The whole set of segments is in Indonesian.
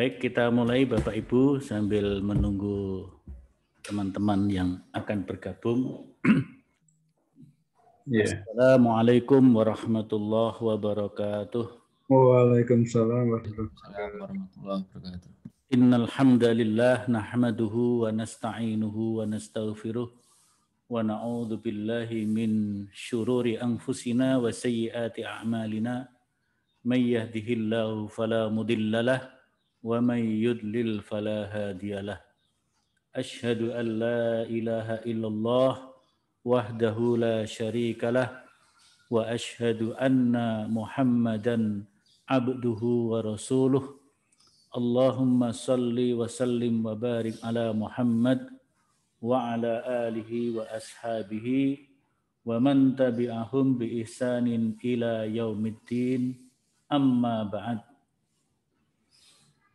Baik, kita mulai Bapak Ibu sambil menunggu teman-teman yang akan bergabung. Yeah. Assalamualaikum warahmatullahi wabarakatuh. Waalaikumsalam warahmatullahi wabarakatuh. Innal hamdalillah nahmaduhu wa nasta'inuhu wa nastaghfiruh wa na'udzu billahi min syururi anfusina wa sayyiati a'malina. May yahdihillahu fala mudhillalah wa may yudlil fala hadiyalah. Asyhadu an la ilaha illallah wahdahu la syarikalah wa asyhadu anna Muhammadan abduhu wa rasuluh. Allahumma salli wa sallim wa barik ala Muhammad wa ala alihi wa ashabihi wa man tabi'ahum bi ihsanin ila yaumiddin. Amma ba'd.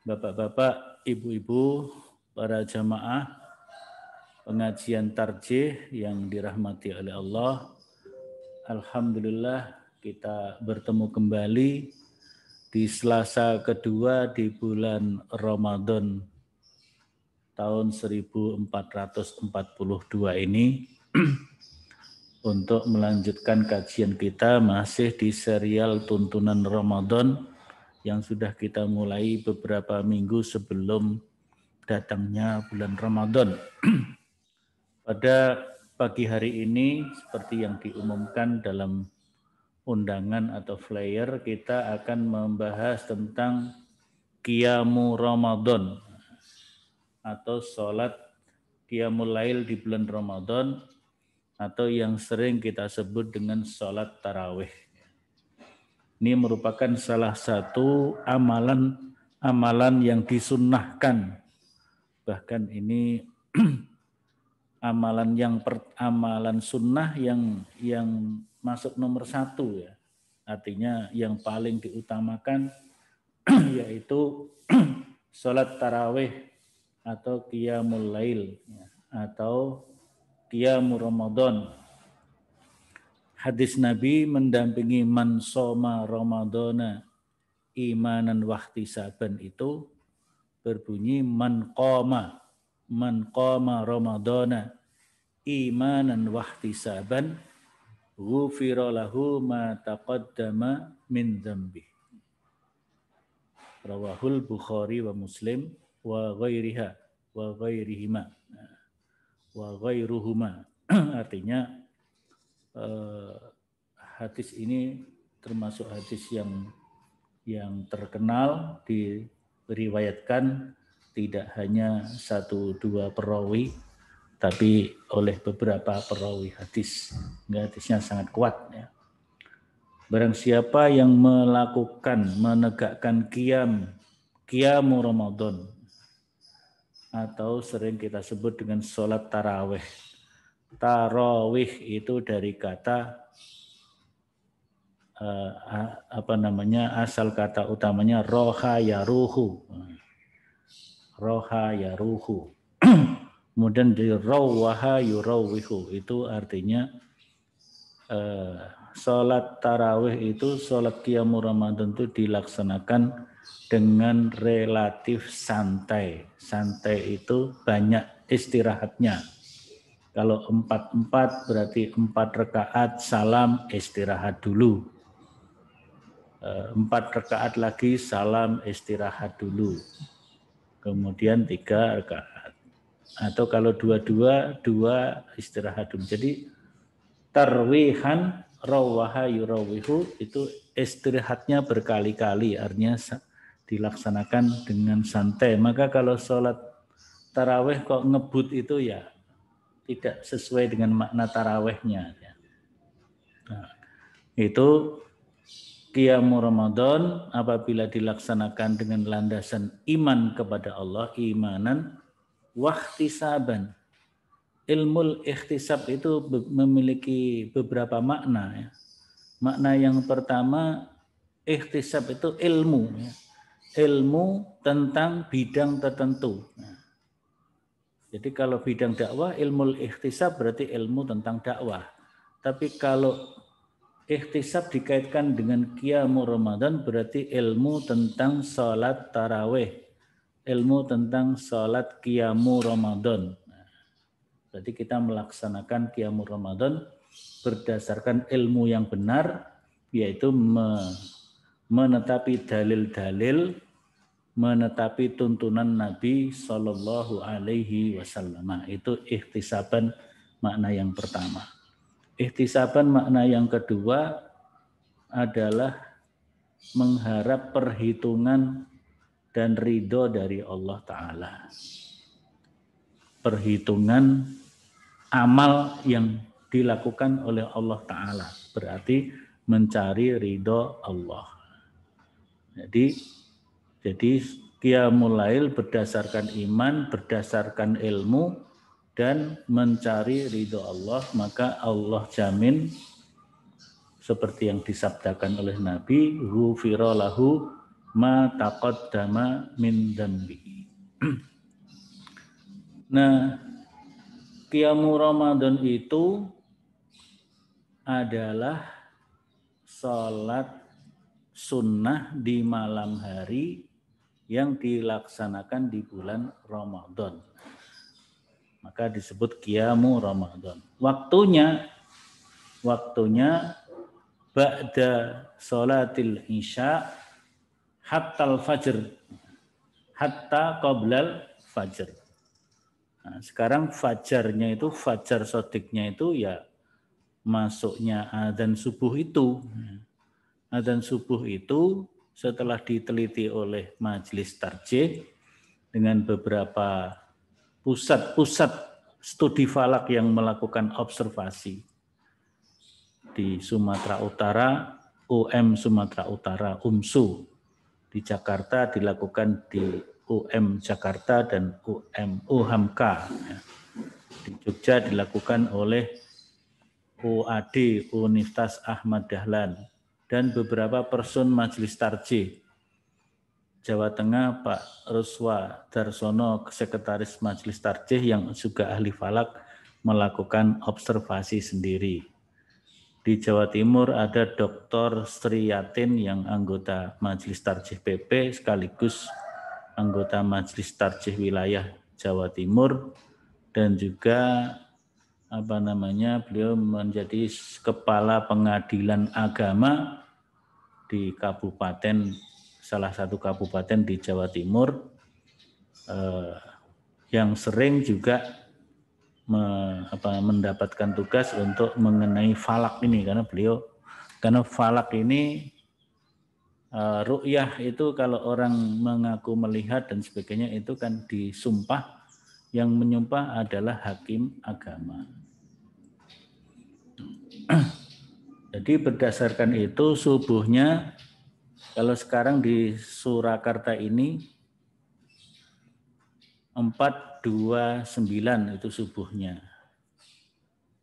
Bapak-bapak, ibu-ibu, para jamaah pengajian tarjih yang dirahmati oleh Allah. Alhamdulillah kita bertemu kembali di Selasa kedua di bulan Ramadan tahun 1442 ini untuk melanjutkan kajian kita masih di serial tuntunan Ramadan yang sudah kita mulai beberapa minggu sebelum datangnya bulan Ramadan. Pada pagi hari ini seperti yang diumumkan dalam undangan atau flyer, kita akan membahas tentang Qiyamu Ramadan atau sholat Qiyamul Lail di bulan Ramadan atau yang sering kita sebut dengan sholat tarawih. Ini merupakan salah satu amalan yang disunnahkan. Bahkan ini amalan sunnah yang masuk nomor 1 ya. Artinya yang paling diutamakan yaitu sholat tarawih atau Qiyamul Lail atau Qiyamu Ramadan. Hadis Nabi mendampingi man shoma Ramadana imanan wahtisaban itu berbunyi man qama Ramadana imanan wahtisaban ghufira lahu ma taqaddama min dzambi. Rawahul Bukhari wa Muslim wa ghairuhuma. Artinya hadis ini termasuk hadis yang terkenal, diriwayatkan tidak hanya 1-2 perawi, tapi oleh beberapa perawi hadis. Hadisnya sangat kuat ya. Barang siapa yang menegakkan Qiyamu Ramadan atau sering kita sebut dengan sholat tarawih. Tarawih itu dari kata asal kata utamanya roha yaruhu. Roha yaruhu. Kemudian di rawaha yurawwihu, itu artinya sholat tarawih itu, sholat Qiyamu Ramadan itu dilaksanakan dengan relatif santai. Santai itu banyak istirahatnya. Kalau 4-4 berarti 4 rakaat salam istirahat dulu. 4 rakaat lagi salam istirahat dulu. Kemudian 3 rakaat. Atau kalau 2-2 istirahat dulu. Jadi tarwihan rawaha yurawwihu itu istirahatnya berkali-kali, artinya dilaksanakan dengan santai. Maka kalau sholat tarawih kok ngebut itu ya tidak sesuai dengan makna tarawihnya. Nah, itu Qiyamu Ramadan apabila dilaksanakan dengan landasan iman kepada Allah, imanan wahtisaban. Ilmu ikhtisab itu memiliki beberapa makna ya. Makna yang pertama, ikhtisab itu ilmu ya. Ilmu tentang bidang tertentu. Nah, jadi kalau bidang dakwah, ilmu ikhtisab berarti ilmu tentang dakwah. Tapi kalau ikhtisab dikaitkan dengan Qiyamu Ramadan berarti ilmu tentang sholat tarawih ilmu tentang sholat Qiyamu Ramadan. Berarti kita melaksanakan Qiyamu Ramadan berdasarkan ilmu yang benar, yaitu menetapi dalil-dalil, menetapi tuntunan Nabi Shallallahu Alaihi Wasallam. Itu ihtisaban makna yang pertama. Ihtisaban makna yang kedua adalah mengharap perhitungan dan ridho dari Allah Ta'ala. Perhitungan amal yang dilakukan oleh Allah Ta'ala. Berarti mencari ridho Allah. Jadi Qiyamul Lail berdasarkan iman, berdasarkan ilmu, dan mencari ridho Allah. Maka Allah jamin seperti yang disabdakan oleh Nabi, ghufira lahu ma taqaddama min dzambi. Nah, Qiyamu Ramadan itu adalah sholat sunnah di malam hari yang dilaksanakan di bulan Ramadan. Maka disebut Qiyamu Ramadan. Waktunya ba'da sholatil isya hatta al-fajr, hatta qoblal fajr. Nah, sekarang fajarnya itu, fajar shodiknya itu ya masuknya adzan subuh itu. Adzan subuh itu setelah diteliti oleh Majelis Tarjih dengan beberapa pusat-pusat studi falak yang melakukan observasi di Sumatera Utara, Sumatera Utara, UMSU. Di Jakarta dilakukan di Jakarta dan UHAMKA. Di Jogja dilakukan oleh UAD, Universitas Ahmad Dahlan, dan beberapa person Majelis Tarjih. Jawa Tengah Pak Ruswa Darsono, Sekretaris Majelis Tarjih yang juga ahli falak, melakukan observasi sendiri. Di Jawa Timur ada Dr. Sri Yatin yang anggota Majelis Tarjih PP sekaligus anggota Majelis Tarjih Wilayah Jawa Timur, dan juga beliau menjadi kepala pengadilan agama di kabupaten, salah satu kabupaten di Jawa Timur, yang sering juga mendapatkan tugas untuk mengenai falak ini, karena falak ini ru'yah itu kalau orang mengaku melihat dan sebagainya itu kan disumpah, yang menyumpah adalah hakim agama. Jadi berdasarkan itu subuhnya, kalau sekarang di Surakarta ini 4:29 itu subuhnya.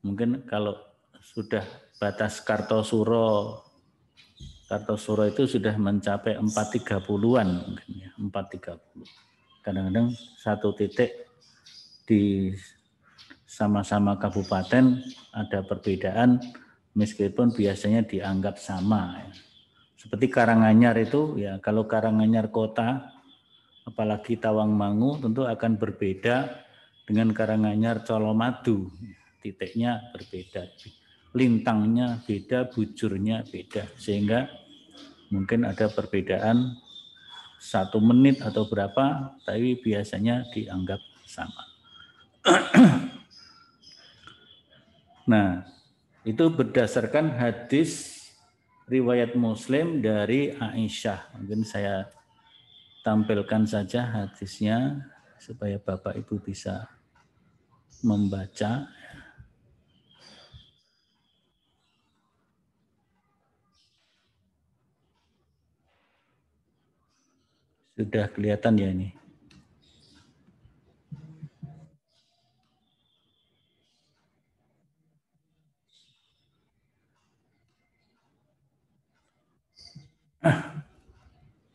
Mungkin kalau sudah batas Kartosuro itu sudah mencapai 4:30-an mungkin ya, 4:30. Kadang-kadang satu titik di sama-sama kabupaten ada perbedaan meskipun biasanya dianggap sama. Seperti Karanganyar itu ya, kalau Karanganyar kota apalagi Tawangmangu tentu akan berbeda dengan Karanganyar Colomadu. Titiknya berbeda, lintangnya beda, bujurnya beda, sehingga mungkin ada perbedaan 1 menit atau berapa, tapi biasanya dianggap sama. Nah, itu berdasarkan hadis riwayat Muslim dari Aisyah. Mungkin saya tampilkan saja hadisnya supaya Bapak Ibu bisa membaca. Sudah kelihatan ya ini?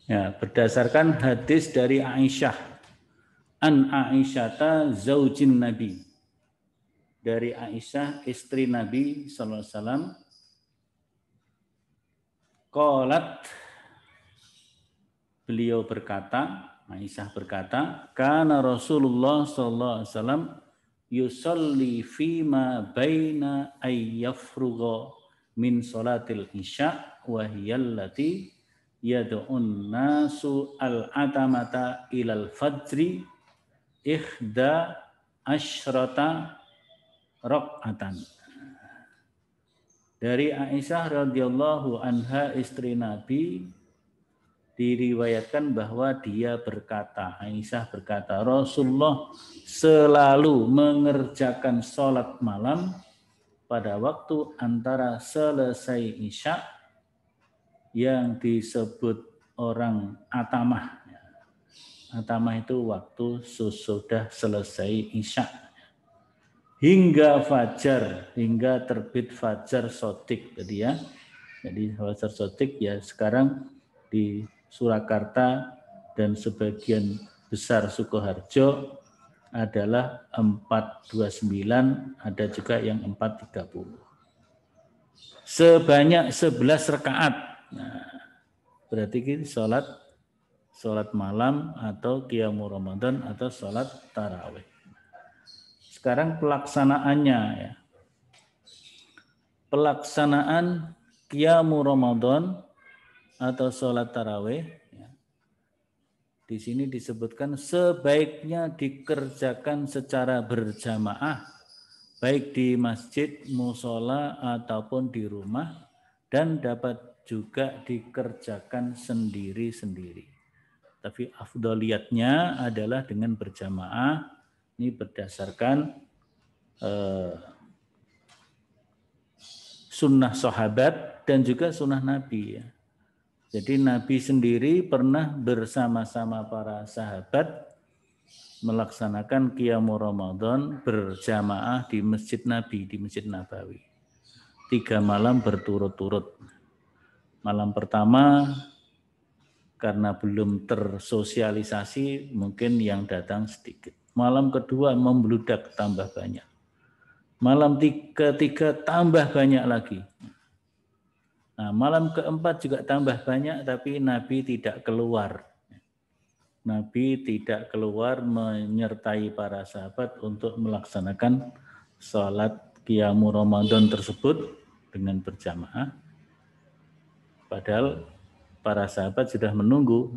Ya, berdasarkan hadis dari Aisyah, an Aisyata zaujin Nabi, dari Aisyah istri Nabi sallallahu alaihi wasallam, qalat, beliau berkata, Aisyah berkata, "Kana Rasulullah sallallahu alaihi wasallam yusalli fima baina ayyafrugha min salatil isya wa hiyallati yad'un nasu al-atamata ilal fajri ihda asyrata raq'atan." Dari Aisyah radhiyallahu anha, istri Nabi, diriwayatkan bahwa dia berkata, Aisyah berkata, Rasulullah selalu mengerjakan sholat malam pada waktu antara selesai isya yang disebut orang atamah. Atamah itu waktu sesudah selesai isya. Hingga fajar, hingga terbit fajar sotik tadi ya. Jadi fajar sotik ya sekarang di Surakarta dan sebagian besar Sukoharjo adalah 4:29, ada juga yang 4:30. Sebanyak 11 rakaat. Nah, berarti ini sholat malam atau qiyamul Ramadan atau sholat tarawih. Sekarang pelaksanaannya ya. Pelaksanaan qiyamul Ramadan atau sholat tarawih ya. Di sini disebutkan sebaiknya dikerjakan secara berjamaah baik di masjid, mushola ataupun di rumah, dan dapat juga dikerjakan sendiri-sendiri. Tapi afdoliyatnya adalah dengan berjamaah. Ini berdasarkan sunnah sahabat dan juga sunnah Nabi ya. Jadi Nabi sendiri pernah bersama-sama para sahabat melaksanakan qiyamul Ramadan berjamaah di Masjid Nabi, di Masjid Nabawi. 3 malam berturut-turut. Malam pertama karena belum tersosialisasi mungkin yang datang sedikit. Malam kedua membludak tambah banyak. Malam ketiga tambah banyak lagi. Nah, malam keempat juga tambah banyak, tapi Nabi tidak keluar. Nabi tidak keluar menyertai para sahabat untuk melaksanakan sholat qiyamul Ramadan tersebut dengan berjamaah. Padahal para sahabat sudah menunggu.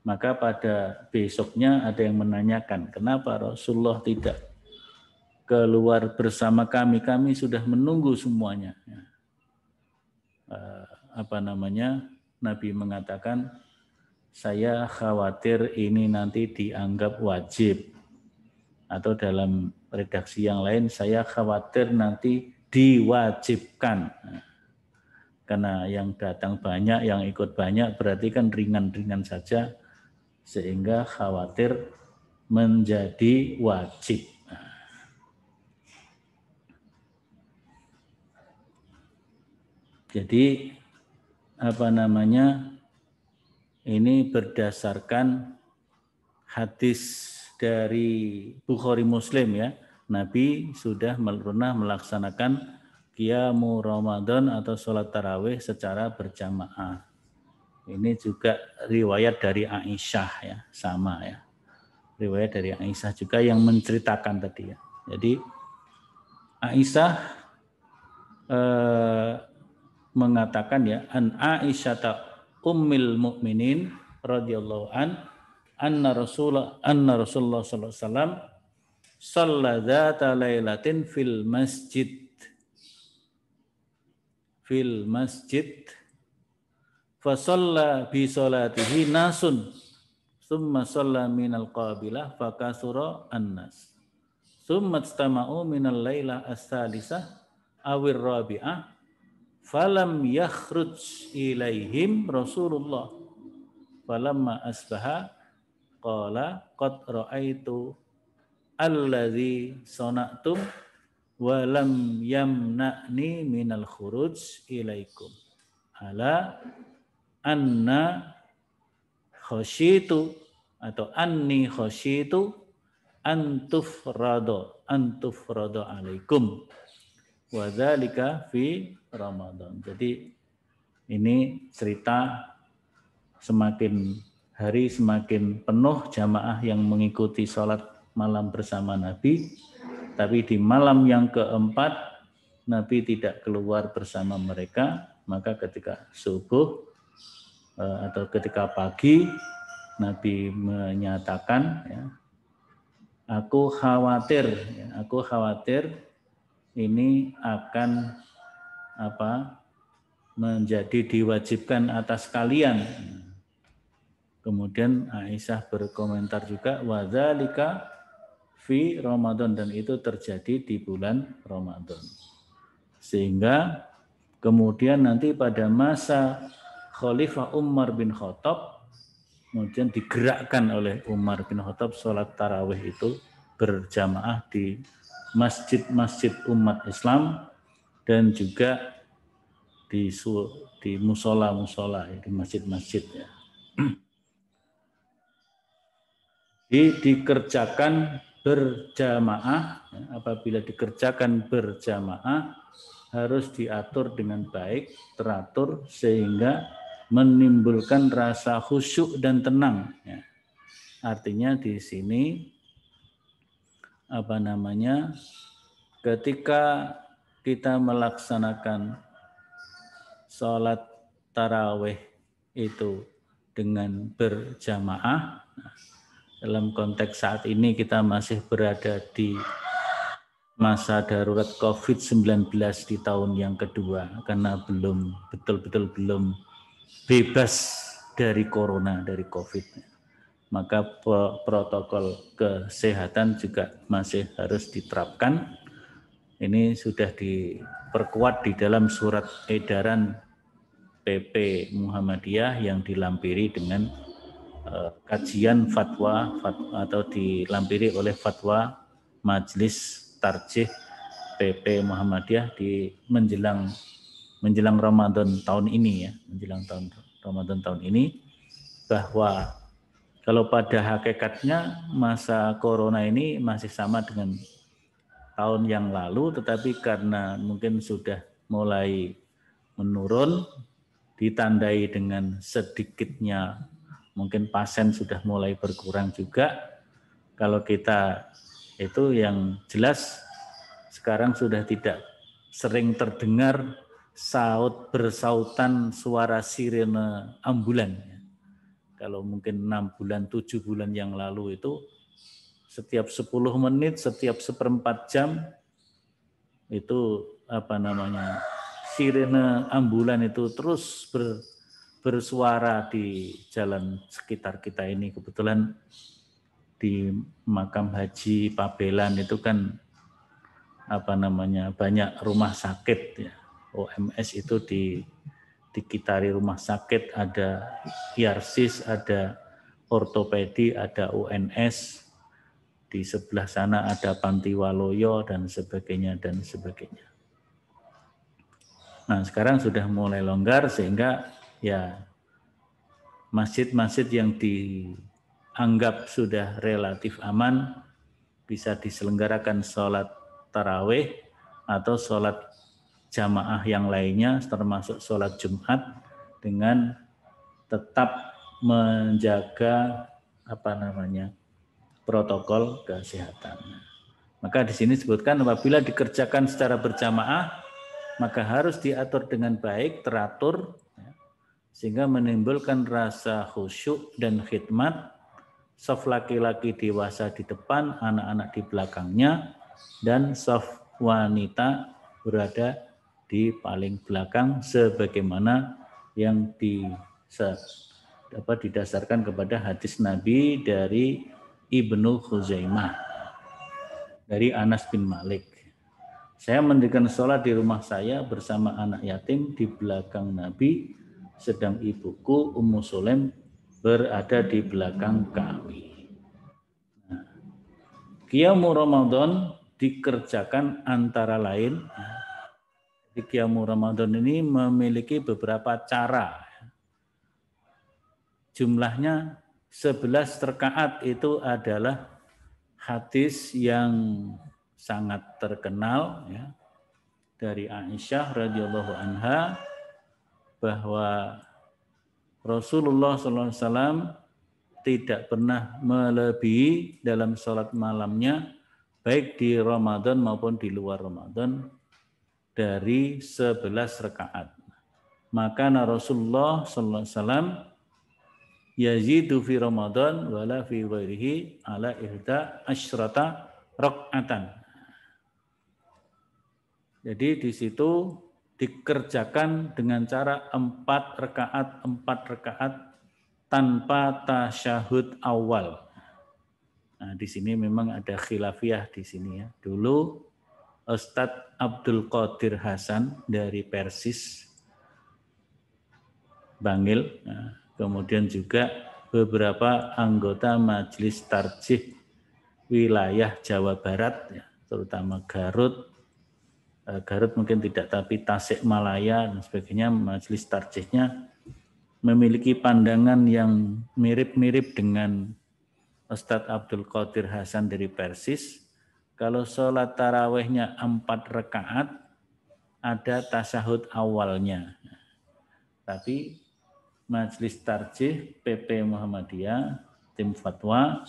Maka pada besoknya ada yang menanyakan, kenapa Rasulullah tidak keluar bersama kami? Kami sudah menunggu semuanya. Nabi mengatakan, saya khawatir ini nanti dianggap wajib, atau dalam redaksi yang lain, saya khawatir nanti diwajibkan. Karena yang datang banyak, yang ikut banyak, berarti kan ringan-ringan saja, sehingga khawatir menjadi wajib. Jadi ini berdasarkan hadis dari Bukhari Muslim ya. Nabi sudah pernah melaksanakan qiyamul Ramadan atau sholat tarawih secara berjamaah. Ini juga riwayat dari Aisyah ya, sama ya. Riwayat dari Aisyah juga yang menceritakan tadi ya. Jadi Aisyah mengatakan ya, an Aisyata ummil mukminin radhiyallahu anna Rasulullah sallallahu alaihi wasallam shalla dzata lailatin fil masjid fa shalla bi salatihi nasun thumma shalla minal qabilah fa kasura annas thumma istama'u minal lailah as-salisah awir rabi'ah falam yakhruj ilaihim Rasulullah falamma asbaha qala qad ra'aitu alladzi sana'tum wa lam yamna'ni minal khuruj ilaikum ala anna khasyitu atau anni khasyitu antufrado alaikum wa dzalika fi Ramadan. Jadi ini cerita semakin hari semakin penuh jamaah yang mengikuti sholat malam bersama Nabi, tapi di malam yang keempat Nabi tidak keluar bersama mereka, maka ketika subuh atau ketika pagi Nabi menyatakan, ya, aku khawatir ini akan menjadi diwajibkan atas kalian. Kemudian Aisyah berkomentar juga, wadzalika fi Ramadan, dan itu terjadi di bulan Ramadan. Sehingga kemudian nanti pada masa Khalifah Umar bin Khattab, kemudian digerakkan oleh Umar bin Khattab sholat tarawih itu berjamaah di masjid-masjid umat Islam dan juga di musola-musola, di masjid-masjid, ya. Dikerjakan berjamaah, ya. Apabila dikerjakan berjamaah harus diatur dengan baik, teratur sehingga menimbulkan rasa khusyuk dan tenang, ya. Artinya di sini ketika kita melaksanakan sholat tarawih itu dengan berjamaah, dalam konteks saat ini kita masih berada di masa darurat COVID-19 di tahun yang kedua, karena betul-betul belum bebas dari corona, dari COVID. Maka protokol kesehatan juga masih harus diterapkan. Ini sudah diperkuat di dalam surat edaran PP Muhammadiyah yang dilampiri dengan kajian fatwa atau dilampiri oleh fatwa Majelis Tarjih PP Muhammadiyah di menjelang Ramadan tahun ini, ya, menjelang Ramadan tahun ini, bahwa kalau pada hakikatnya masa corona ini masih sama dengan tahun yang lalu, tetapi karena mungkin sudah mulai menurun, ditandai dengan sedikitnya mungkin pasien sudah mulai berkurang juga. Kalau kita itu yang jelas sekarang sudah tidak sering terdengar bersautan suara sirene ambulan. Kalau mungkin 6 bulan, 7 bulan yang lalu itu setiap 10 menit, setiap 1/4 jam itu sirene ambulan itu terus bersuara di jalan sekitar kita ini. Kebetulan di makam haji Pabelan itu kan banyak rumah sakit, ya. OMS itu dikitari rumah sakit, ada Yarsis, ada ortopedi, ada UNS, di sebelah sana ada Panti Waloyo dan sebagainya. Nah, sekarang sudah mulai longgar sehingga ya masjid-masjid yang dianggap sudah relatif aman bisa diselenggarakan sholat tarawih atau sholat jamaah yang lainnya termasuk sholat Jumat dengan tetap menjaga protokol kesehatan. Maka di sini disebutkan apabila dikerjakan secara berjamaah maka harus diatur dengan baik, teratur, sehingga menimbulkan rasa khusyuk dan khidmat. Saf laki-laki dewasa di depan, anak-anak di belakangnya, dan saf wanita berada di paling belakang sebagaimana yang didasarkan kepada hadis Nabi dari Ibnu Khuzaimah dari Anas bin Malik. Saya mendirikan sholat di rumah saya bersama anak yatim di belakang Nabi, sedang ibuku Ummu Sulaim berada di belakang kami. Nah, Qiyamu Ramadan dikerjakan antara lain. Di Qiyamu Ramadan ini memiliki beberapa cara. Jumlahnya 11 rakaat, itu adalah hadis yang sangat terkenal, ya, dari Aisyah radhiyallahu anha bahwa Rasulullah SAW tidak pernah melebihi dalam sholat malamnya, baik di Ramadan maupun di luar Ramadan, dari 11 rakaat. Maka Rasulullah sallallahu alaihi wasallam yazidu fi Ramadan wala fi ghairihi ala ihda asyrata rakaatan. Jadi di situ dikerjakan dengan cara 4 rakaat tanpa tasyahud awal. Nah, di sini memang ada khilafiyah di sini ya. Dulu Ustadz Abdul Qadir Hasan dari Persis Bangil, nah, kemudian juga beberapa anggota Majelis Tarjih wilayah Jawa Barat, ya, terutama Garut mungkin tidak, tapi Tasikmalaya dan sebagainya, Majelis Tarjihnya memiliki pandangan yang mirip-mirip dengan Ustadz Abdul Qadir Hasan dari Persis. Kalau sholat tarawehnya 4 rakaat, ada tasyahud awalnya. Tapi Majelis Tarjih PP Muhammadiyah, tim fatwa,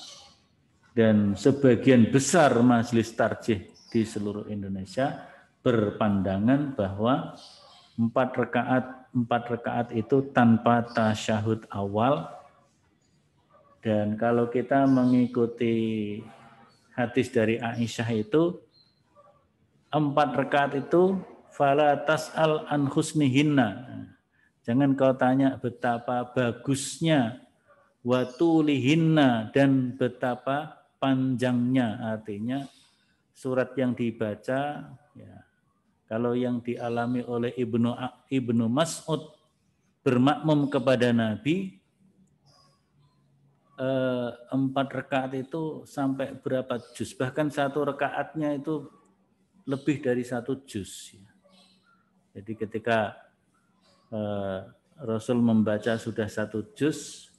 dan sebagian besar Majelis Tarjih di seluruh Indonesia berpandangan bahwa 4 rakaat itu tanpa tasyahud awal. Dan kalau kita mengikuti hadis dari Aisyah itu, 4 rakaat itu fala tas'al an husnihinna. Jangan kau tanya betapa bagusnya, wa tulihinna, dan betapa panjangnya. Artinya surat yang dibaca, ya, kalau yang dialami oleh Ibnu Mas'ud bermakmum kepada Nabi, 4 rakaat itu sampai berapa juz, bahkan 1 rakaatnya itu lebih dari 1 juz. Jadi ketika Rasul membaca sudah 1 juz,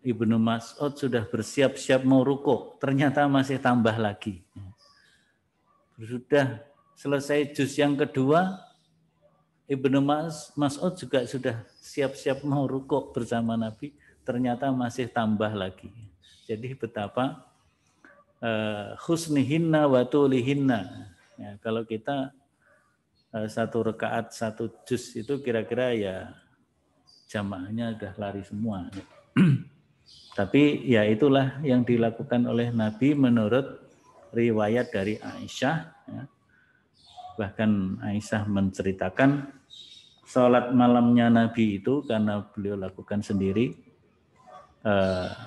Ibnu Mas'ud sudah bersiap-siap mau rukuk, ternyata masih tambah lagi. Sudah selesai juz yang kedua, Ibnu Mas'ud juga sudah siap-siap mau rukuk bersama Nabi, ternyata masih tambah lagi. Jadi betapa husnihinna wa tulihinna. Ya, kalau kita 1 rakaat 1 juz itu kira-kira ya jamaahnya udah lari semua. Tapi ya itulah yang dilakukan oleh Nabi menurut riwayat dari Aisyah. Ya. Bahkan Aisyah menceritakan sholat malamnya Nabi itu, karena beliau lakukan sendiri,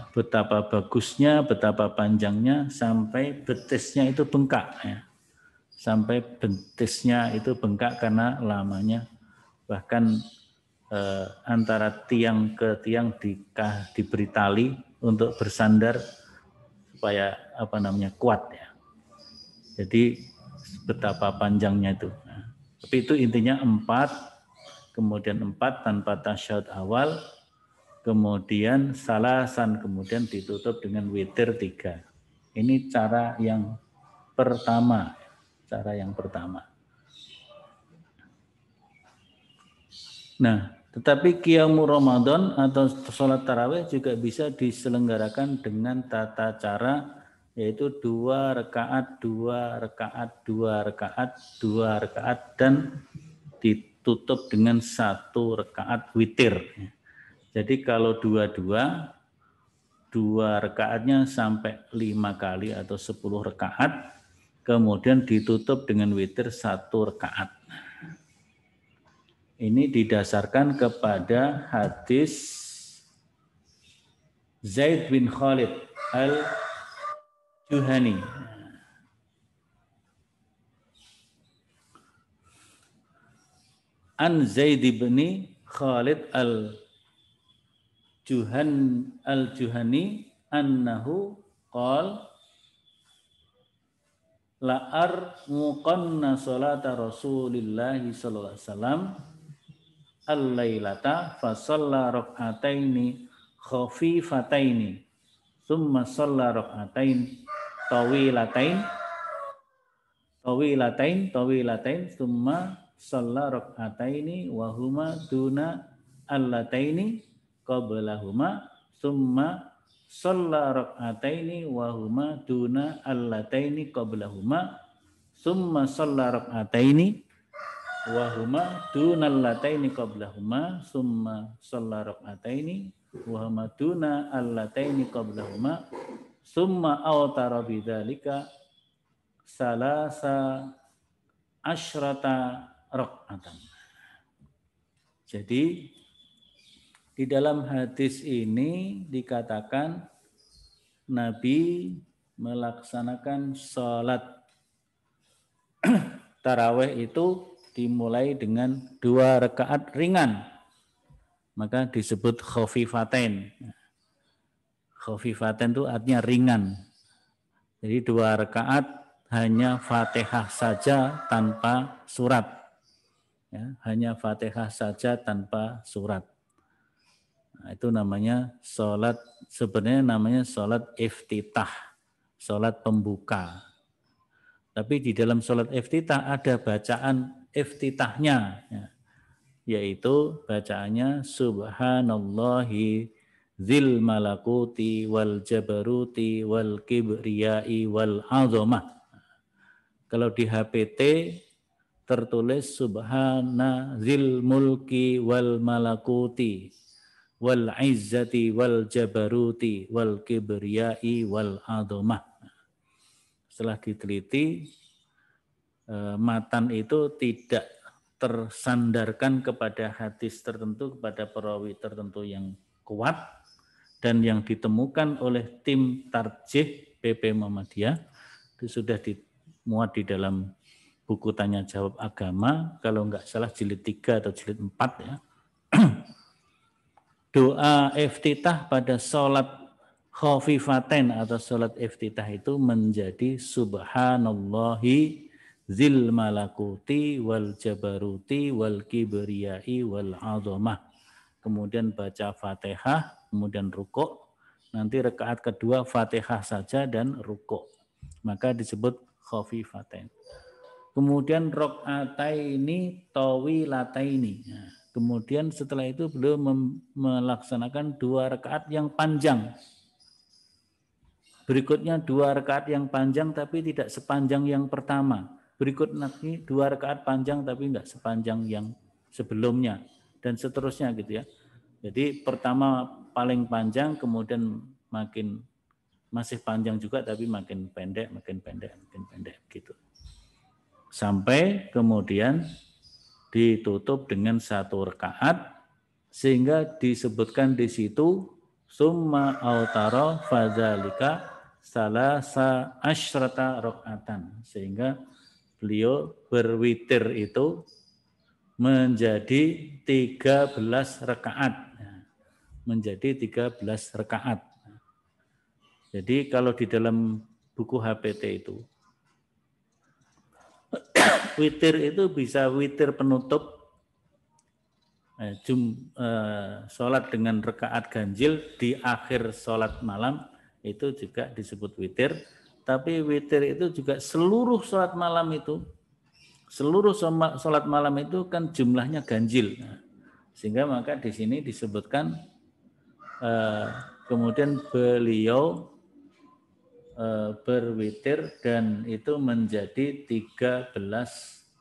betapa bagusnya, betapa panjangnya, sampai betisnya itu bengkak. Ya. Sampai betisnya itu bengkak karena lamanya. Bahkan antara tiang ke tiang diberi tali untuk bersandar supaya kuat ya. Jadi betapa panjangnya itu. Nah, tapi itu intinya 4, kemudian 4 tanpa tasyahud awal, kemudian salasan, kemudian ditutup dengan witir 3. Ini cara yang pertama. Nah, tetapi Qiyamul Ramadan atau sholat tarawih juga bisa diselenggarakan dengan tata cara, yaitu 2 rakaat, 2 rakaat, 2 rakaat, 2 rakaat, dan ditutup dengan 1 rakaat witir. Jadi kalau 2 rakaatnya sampai 5 kali atau 10 rakaat, kemudian ditutup dengan witir 1 rakaat. Ini didasarkan kepada hadis Zaid bin Khalid al-Juhani. An Zaid bin Khalid al-Juhani annahu qala la'ar muqanna salata Rasulillahi sallallahu alaihi wasallam al-lailata fa shalla rak'ataini khafifataini thumma shalla rak'atain tawilatain thumma shalla rak'ataini wa huma duna allataini qablahuma thumma shalla rak'ataini wa huma duna allataini qablahuma summa shalla rak'ataini wa huma duna allataini qablahuma summa shalla rak'ataini wa huma duna allataini qablahuma summa awtara bidzalika salasa asyrata rak'atan. Jadi di dalam hadis ini dikatakan Nabi melaksanakan sholat tarawih itu dimulai dengan 2 rakaat ringan. Maka disebut khafifatain. Khafifatain itu artinya ringan. Jadi 2 rakaat hanya Fatihah saja tanpa surat. Ya, hanya Fatihah saja tanpa surat. Nah, itu namanya sholat, sebenarnya namanya sholat iftitah, sholat pembuka. Tapi di dalam sholat iftitah ada bacaan iftitahnya, ya, yaitu bacaannya Subhanallahi dzil malakuti wal jabaruti wal kibriyai wal azamah. Kalau di HPT tertulis Subhana dzil mulki wal malakuti wal izzati wal jabaruti wal kibriyai wal azamah. Setelah diteliti, matan itu tidak tersandarkan kepada hadis tertentu, kepada perawi tertentu yang kuat, dan yang ditemukan oleh tim tarjih PP Muhammadiyah itu sudah dimuat di dalam buku tanya jawab agama, kalau enggak salah jilid 3 atau jilid 4 ya. Doa iftitah pada sholat khafifatain atau sholat iftitah itu menjadi Subhanallahi dzil malakuti wal jabaruti wal kibriyai wal azamah. Kemudian baca Fatihah, kemudian rukuk. Nanti rakaat kedua Fatihah saja dan rukuk. Maka disebut khafifatain. Kemudian rakaataini tawilataini. Nah, kemudian setelah itu beliau melaksanakan 2 rakaat yang panjang. Berikutnya 2 rakaat yang panjang tapi tidak sepanjang yang pertama. Berikut nanti 2 rakaat panjang tapi tidak sepanjang yang sebelumnya. Dan seterusnya gitu ya. Jadi pertama paling panjang, kemudian makin masih panjang juga tapi makin pendek gitu. Sampai kemudian ditutup dengan 1 rakaat sehingga disebutkan di situ summa autara fadzalika salasa asyrata rakaatan, sehingga beliau berwitir itu menjadi 13 rakaat. Menjadi 13 rakaat. Jadi kalau di dalam buku HPT itu witir itu bisa witir penutup, sholat dengan rakaat ganjil di akhir sholat malam, itu juga disebut witir. Tapi witir itu juga seluruh sholat malam itu, seluruh sholat malam itu kan jumlahnya ganjil. Sehingga maka di sini disebutkan kemudian beliau berwitir dan itu menjadi 13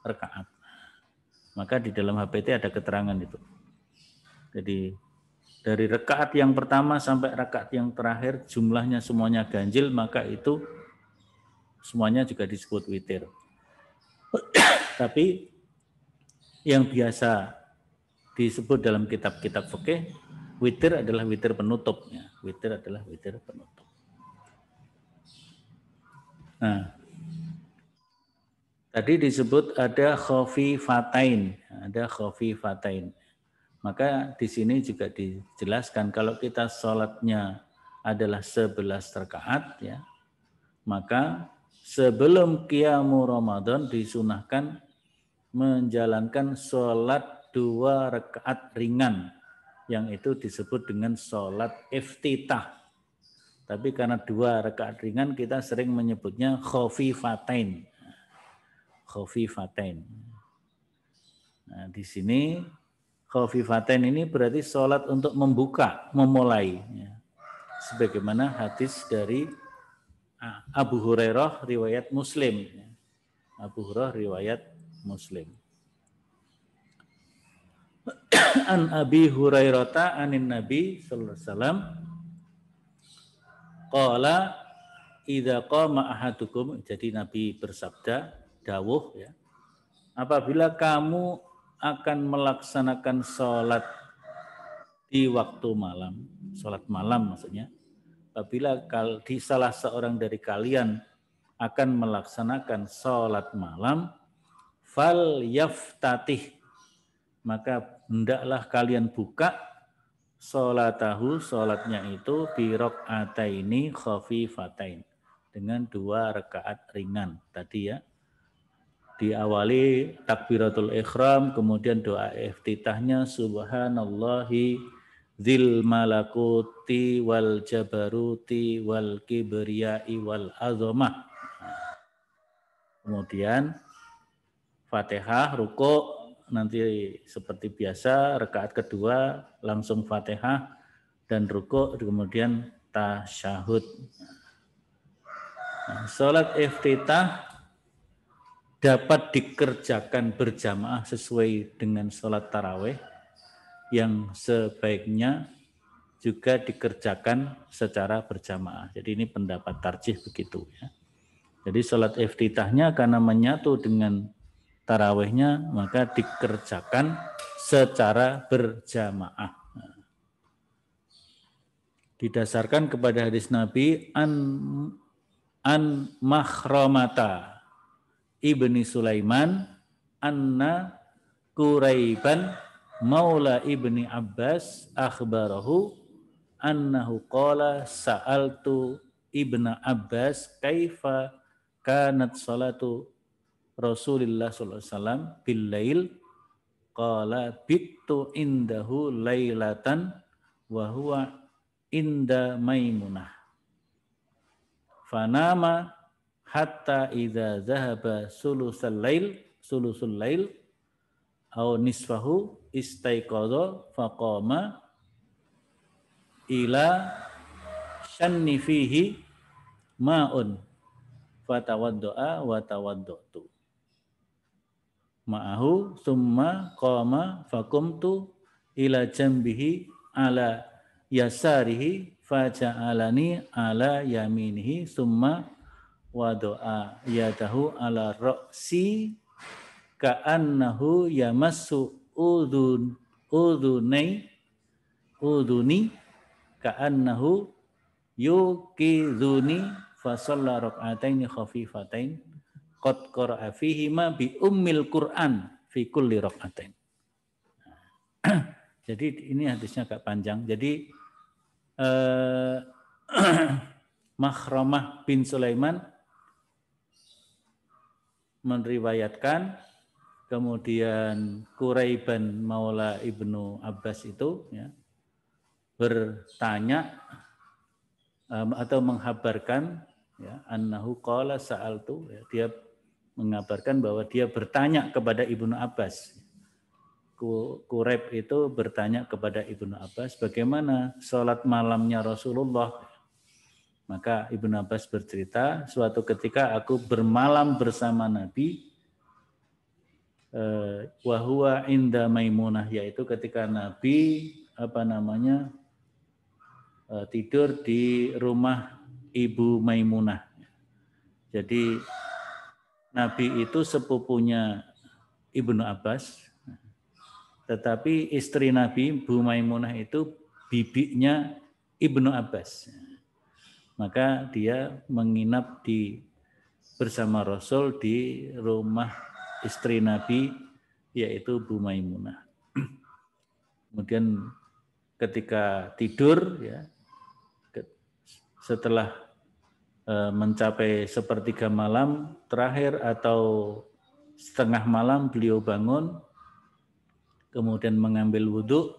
rakaat. Maka di dalam HPT ada keterangan itu. Jadi dari rakaat yang pertama sampai rakaat yang terakhir jumlahnya semuanya ganjil, maka itu semuanya juga disebut witir. Tapi yang biasa disebut dalam kitab-kitab fikih, witir adalah witir penutup. Ya. Witir adalah witir penutup. Nah, tadi disebut ada khafifatain, ada khafifatain. Maka di sini juga dijelaskan kalau kita sholatnya adalah 11 rakaat, ya, maka sebelum qiyamu Ramadan disunahkan menjalankan sholat 2 rakaat ringan, yang itu disebut dengan sholat iftitah. Tapi karena 2 rakaat ringan kita sering menyebutnya khafifatain. Khafifatain. Nah, di sini khafifatain ini berarti sholat untuk membuka, memulai. sebagaimana hadis dari Abu Hurairah riwayat Muslim. Abu Hurairah riwayat Muslim. An Abi Hurairah anin Nabi sallallahu alaihi wasallam qala idza qama ahadukum, jadi Nabi bersabda dawuh ya, apabila kamu akan melaksanakan sholat di waktu malam, sholat malam maksudnya, apabila di salah seorang dari kalian akan melaksanakan sholat malam, fal yaftatih, maka hendaklah kalian buka sholatahu, sholatnya itu bi rakaataini khafifatain, dengan 2 rakaat ringan tadi ya. Diawali takbiratul ihram, kemudian doa iftitahnya subhanallahi dzil malakuti wal jabaruti wal kibriyai wal azamah. Kemudian Fatihah, ruku, nanti seperti biasa rakaat kedua langsung Fatihah dan ruku, kemudian tasyahud. Salat iftitah dapat dikerjakan berjamaah sesuai dengan sholat tarawih, yang sebaiknya juga dikerjakan secara berjamaah. Jadi ini pendapat tarjih begitu ya. Jadi sholat iftitahnya karena menyatu dengan tarawihnya, maka dikerjakan secara berjamaah. Didasarkan kepada hadis Nabi an Makhramata Ibni Sulaiman anna Quraiban maula Ibni Abbas akhbarahu annahu qala sa'altu Ibna Abbas kaifa kanat salatu Rasulullah sallallahu alaihi wasallam bil lail, qala bittu indahu lailatan wa huwa inda Maimunah fanama hatta idza zahaba sulusul lail aw nisfahu istaiqadha faqama ila shanni fihi ma'un fatawadda'a wa tawaddatu ma'ahu summa qama faqumtu ila jambihi ala yasarihi faja'alani ala yaminihi summa wa doa yadahu ala ra'si ka'annahu yamassu udhuni ka'annahu yuqidhuni fa shalla rak'ataini khafifatain qad qara'a fihima bi ummil Qur'an fi kulli rak'atain. Jadi ini hadisnya agak panjang. Jadi Makhramah bin Sulaiman meriwayatkan, kemudian Quraiban maula Ibnu Abbas itu ya, bertanya atau menghabarkan ya, annahu qala sa'altu, ya, dia mengabarkan bahwa dia bertanya kepada Ibnu Abbas. Quraib itu bertanya kepada Ibnu Abbas bagaimana sholat malamnya Rasulullah. Maka Ibnu Abbas bercerita, suatu ketika aku bermalam bersama Nabi, wa huwa inda Maimunah, yaitu ketika Nabi tidur di rumah Ibu Maimunah. Jadi Nabi itu sepupunya Ibnu Abbas, tetapi istri Nabi Bu Maimunah itu bibinya Ibnu Abbas. Maka dia menginap bersama Rasul di rumah istri Nabi, yaitu Bu Maimunah. Kemudian ketika tidur, ya, setelah mencapai 1/3 malam terakhir atau setengah malam, beliau bangun, kemudian mengambil wudhu.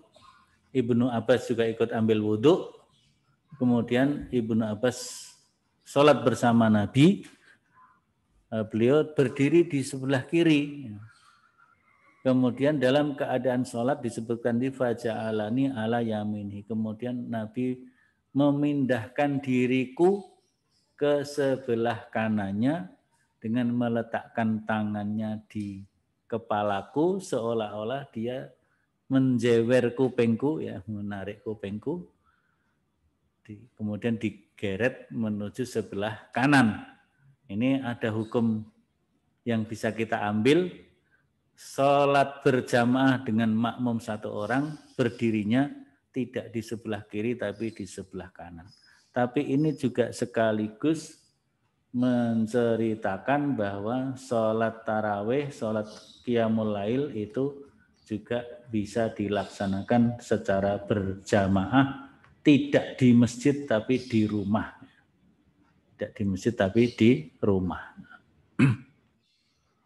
Ibnu Abbas juga ikut ambil wudhu. Kemudian Ibnu Abbas sholat bersama Nabi, beliau berdiri di sebelah kiri. Kemudian dalam keadaan sholat disebutkan di faja'alani ala yamini. Kemudian Nabi memindahkan diriku ke sebelah kanannya dengan meletakkan tangannya di kepalaku seolah-olah dia menjewer kupingku, ya, menarik kupingku, kemudian digeret menuju sebelah kanan. Ini ada hukum yang bisa kita ambil. Sholat berjamaah dengan makmum satu orang, berdirinya tidak di sebelah kiri tapi di sebelah kanan. Tapi ini juga sekaligus menceritakan bahwa sholat tarawih, sholat qiyamul lail itu juga bisa dilaksanakan secara berjamaah, tidak di masjid tapi di rumah. Tidak di masjid tapi di rumah.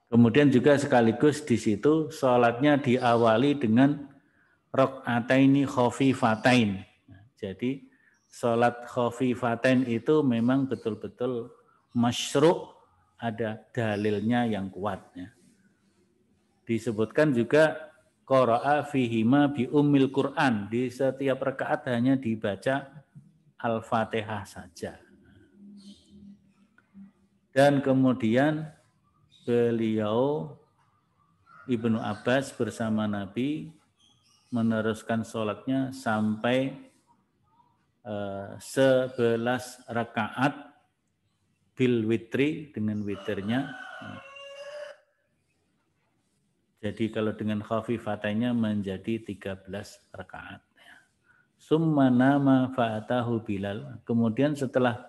Kemudian juga sekaligus di situ sholatnya diawali dengan rakaataini khafifatain. Jadi sholat khafifatain itu memang betul-betul masyru', ada dalilnya yang kuat. Ya. Disebutkan juga qara'a fihima bi ummil Qur'an, di setiap rakaat hanya dibaca Al-Fatihah saja. Dan kemudian beliau Ibnu Abbas bersama Nabi meneruskan sholatnya sampai 11 rakaat bil witri, dengan witirnya. Jadi kalau dengan khafifatanya menjadi 13 rakaat. Summa nama fa'atahu Bilal. Kemudian setelah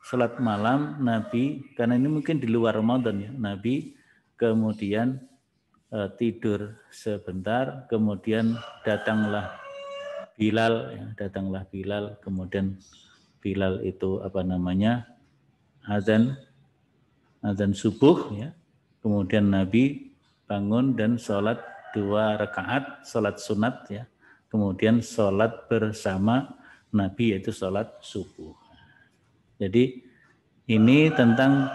sholat malam Nabi, karena ini mungkin di luar Ramadan ya, Nabi kemudian tidur sebentar, kemudian datanglah Bilal, kemudian Bilal itu azan subuh ya. Kemudian Nabi bangun dan sholat 2 rakaat, sholat sunat ya. Kemudian sholat bersama Nabi yaitu sholat subuh. Jadi ini tentang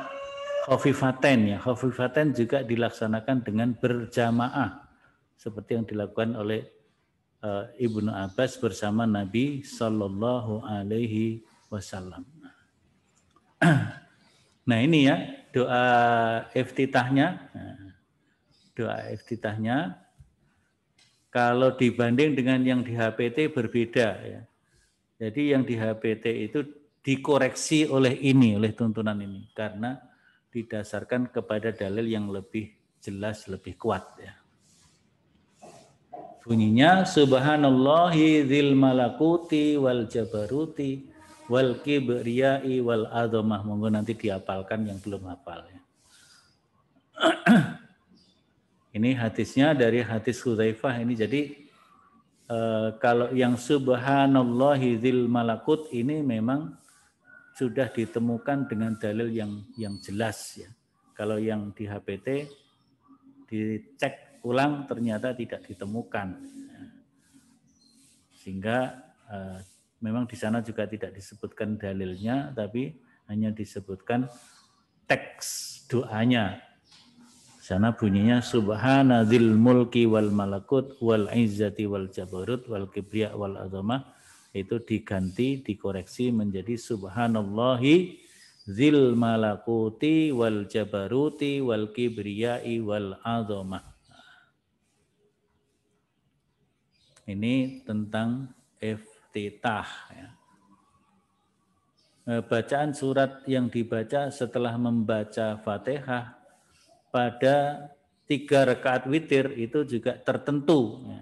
khafifatain ya. Khafifatain juga dilaksanakan dengan berjamaah seperti yang dilakukan oleh Ibnu Abbas bersama Nabi Sallallahu Alaihi Wasallam. Nah ini ya doa iftitahnya. Doa iftitahnya kalau dibanding dengan yang di HPT berbeda ya. Jadi yang di HPT itu dikoreksi oleh tuntunan ini karena didasarkan kepada dalil yang lebih jelas, lebih kuat ya. Bunyinya subhanallahi dzil malakuti wal jabaruti wal kibriyai wal azamah. Monggo nanti dihafalkan yang belum hafal ya. Ini hadisnya dari hadis Hudzaifah ini. Jadi kalau yang subhanallahi dzil malakut ini memang sudah ditemukan dengan dalil yang jelas ya. Kalau yang di HPT dicek ulang ternyata tidak ditemukan. Sehingga memang di sana juga tidak disebutkan dalilnya, tapi hanya disebutkan teks doanya. Di sana bunyinya subhanadzil mulki wal malakut wal izzati wal jabarut wal kibriya wal azamah. Itu diganti, dikoreksi menjadi subhanallahi zil malakuti wal jabaruti wal kibriyai wal azamah. Ini tentang iftitah ya. Bacaan surat yang dibaca setelah membaca Fatihah pada 3 rakaat witir itu juga tertentu ya.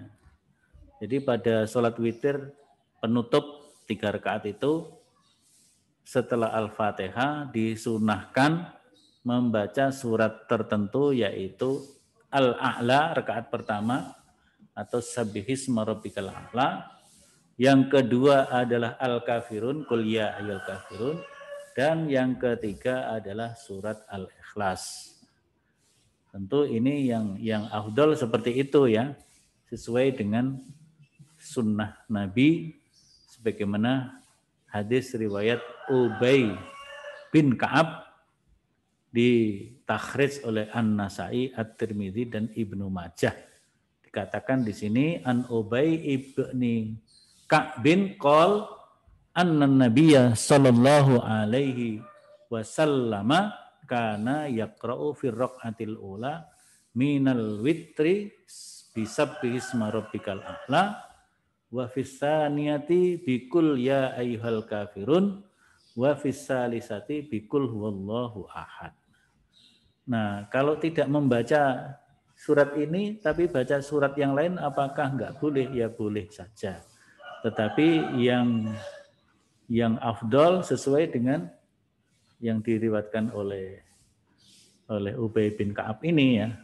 Jadi pada sholat witir penutup 3 rakaat itu setelah Al-Fatihah disunahkan membaca surat tertentu yaitu Al-A'la rakaat pertama atau Sabbihisma rabbikal a'la. Yang kedua adalah Al-Kafirun, Qul ya ayyuhal kafirun, dan yang ketiga adalah surat Al-Ikhlas. Tentu ini yang afdal seperti itu ya, sesuai dengan sunnah Nabi sebagaimana hadis riwayat Ubay bin Ka'ab ditakhrij oleh An-Nasai, At-Tirmidzi dan Ibnu Majah. Dikatakan di sini an Ubay ibni Ka'bin qol anna nabiyya sallallahu alaihi wasallama kana yaqra'u fi raq'atil ula minal witri bisabbihi isma rabbikal a'la wa fis saniyati bikul ya ayyuhal kafirun wa fis salisati bikul huwallahu ahad. Nah, kalau tidak membaca surat ini tapi baca surat yang lain apakah enggak boleh? Ya boleh saja. Tetapi yang afdol sesuai dengan yang diriwayatkan oleh Ubay bin Ka'ab ini ya.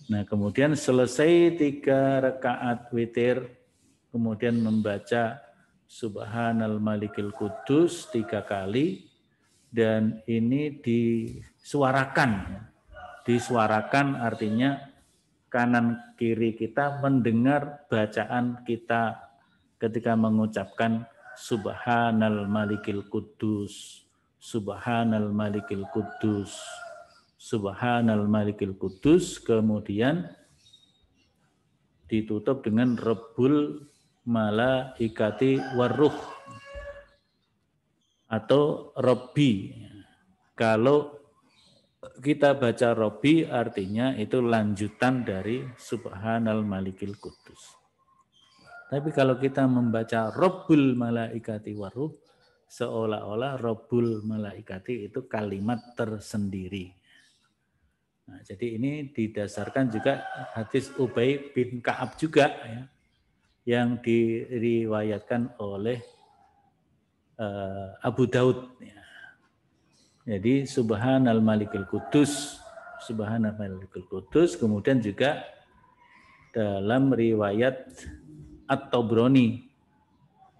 Nah, kemudian selesai 3 rakaat witir, kemudian membaca Subhanal Malikil Kudus 3 kali, dan ini disuarakan. Disuarakan artinya kanan kiri kita mendengar bacaan kita ketika mengucapkan Subhanal Malikil Kudus, Subhanal Malikil Kudus, Subhanal Malikil Kudus, kemudian ditutup dengan Rabbul Malaikati Warruh atau Robbi. Kalau kita baca Robbi artinya itu lanjutan dari Subhanal Malikil Kudus. Tapi kalau kita membaca Rabbul Malaikati Warruh, seolah-olah Rabbul Malaikati itu kalimat tersendiri. Nah, jadi ini didasarkan juga hadis Ubay bin Ka'ab juga ya, yang diriwayatkan oleh Abu Daud. Jadi Subhanal Malikil Kudus, Subhanal Malikil Kudus, kemudian juga dalam riwayat At-Tabrani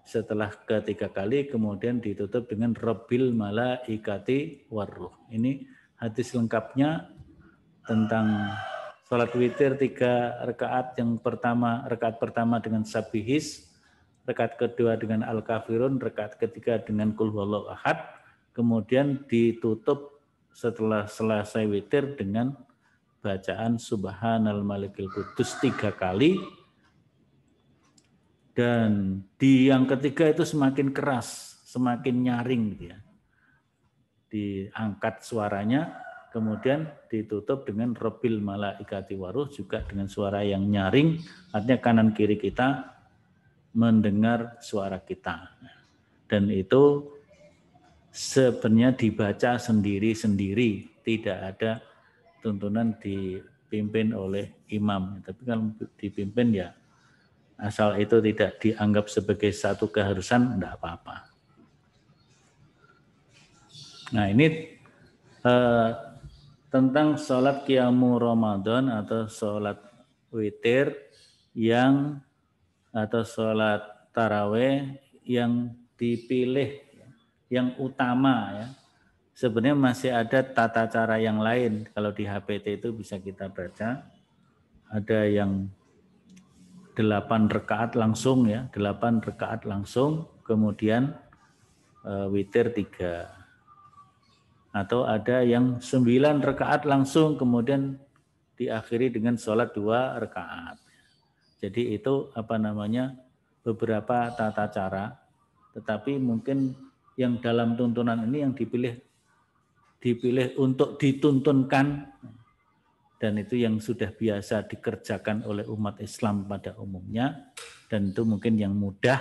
setelah ketiga kali kemudian ditutup dengan Rabbil Malaikati Warruh. Ini hadis lengkapnya tentang salat witir 3 rakaat. Yang pertama, rakaat pertama dengan Sabihis, rakaat kedua dengan Al-Kafirun, rakaat ketiga dengan Qul Huwallahu Ahad, kemudian ditutup setelah selesai witir dengan bacaan Subhanal Malikil Kudus 3 kali. Dan di yang ketiga itu semakin keras, semakin nyaring gitu ya. Diangkat suaranya, kemudian ditutup dengan Rabbil Malaikati Warruh, juga dengan suara yang nyaring, artinya kanan kiri kita mendengar suara kita. Dan itu sebenarnya dibaca sendiri-sendiri, tidak ada tuntunan dipimpin oleh imam. Tapi kalau dipimpin ya asal itu tidak dianggap sebagai satu keharusan, tidak apa-apa. Nah, ini tentang sholat Qiyamu Ramadan atau sholat witir yang atau sholat taraweh yang dipilih, yang utama ya. Sebenarnya masih ada tata cara yang lain. Kalau di HPT itu bisa kita baca, ada yang 8 rakaat langsung ya, 8 rakaat langsung, kemudian witir 3. Atau ada yang 9 rakaat langsung, kemudian diakhiri dengan sholat 2 rakaat. Jadi itu beberapa tata cara, tetapi mungkin yang dalam tuntunan ini yang dipilih untuk dituntunkan, dan itu yang sudah biasa dikerjakan oleh umat Islam pada umumnya, dan itu mungkin yang mudah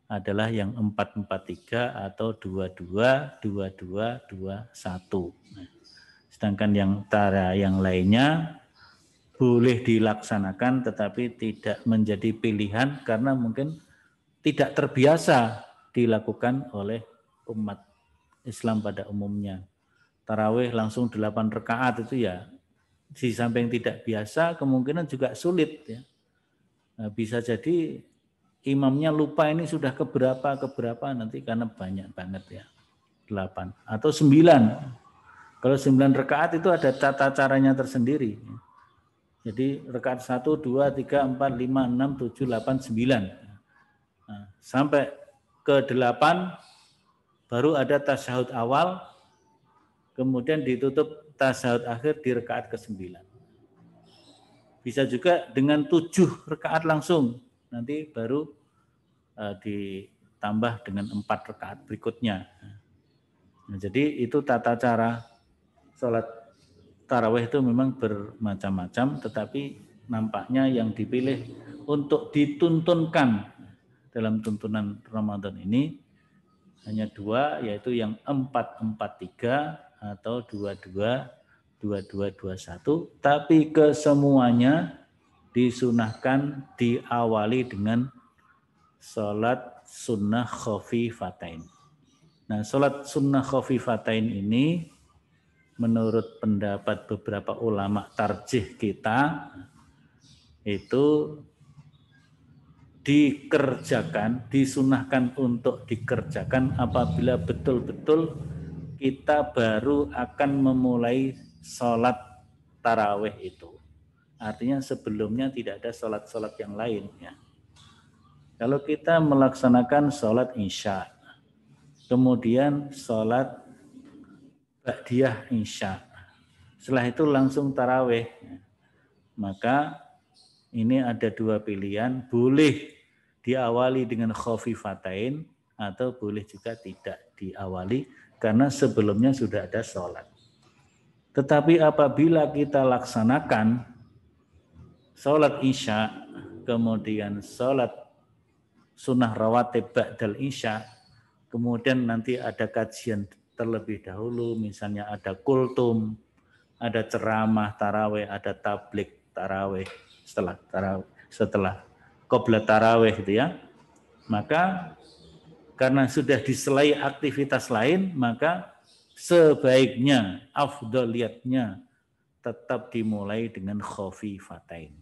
adalah yang 4-4-3 atau 22-22-21. Sedangkan yang lainnya boleh dilaksanakan tetapi tidak menjadi pilihan karena mungkin tidak terbiasa dilakukan oleh umat Islam pada umumnya. Tarawih langsung 8 rakaat itu ya di samping tidak biasa, kemungkinan juga sulit ya. Nah, bisa jadi imamnya lupa ini sudah keberapa nanti karena banyak banget ya. 8 atau 9. Kalau 9 rakaat itu ada tata caranya tersendiri. Jadi rakaat 1, 2, 3, 4, 5, 6, 7, 8, 9. Nah, sampai ke 8 baru ada tasyahud awal, kemudian ditutup tasyahud akhir di rakaat ke-9. Bisa juga dengan 7 rakaat langsung, nanti baru tambah dengan 4 rakaat berikutnya. Nah, jadi itu tata cara sholat tarawih itu memang bermacam-macam, tetapi nampaknya yang dipilih untuk dituntunkan dalam tuntunan Ramadan ini hanya 2, yaitu yang 4-4-3 atau 22-22-21, tapi kesemuanya disunahkan diawali dengan sholat sunnah khafifatain. Nah, sholat sunnah khafifatain ini menurut pendapat beberapa ulama tarjih kita itu dikerjakan, disunahkan untuk dikerjakan apabila betul-betul kita baru akan memulai sholat tarawih itu. Artinya sebelumnya tidak ada sholat-sholat yang lain. Ya. Kalau kita melaksanakan sholat isya, kemudian sholat ba'diyah isya, setelah itu langsung tarawih, maka ini ada 2 pilihan, boleh diawali dengan khafifatain atau boleh juga tidak diawali karena sebelumnya sudah ada sholat. Tetapi apabila kita laksanakan sholat isya, kemudian sholat sunnah rawatib ba'dal isya, kemudian nanti ada kajian terlebih dahulu, misalnya ada kultum, ada ceramah tarawih, ada tablik tarawih setelah qobla tarawih gitu ya. Maka karena sudah diselai aktivitas lain, maka sebaiknya afdaliyatnya tetap dimulai dengan khafifatain.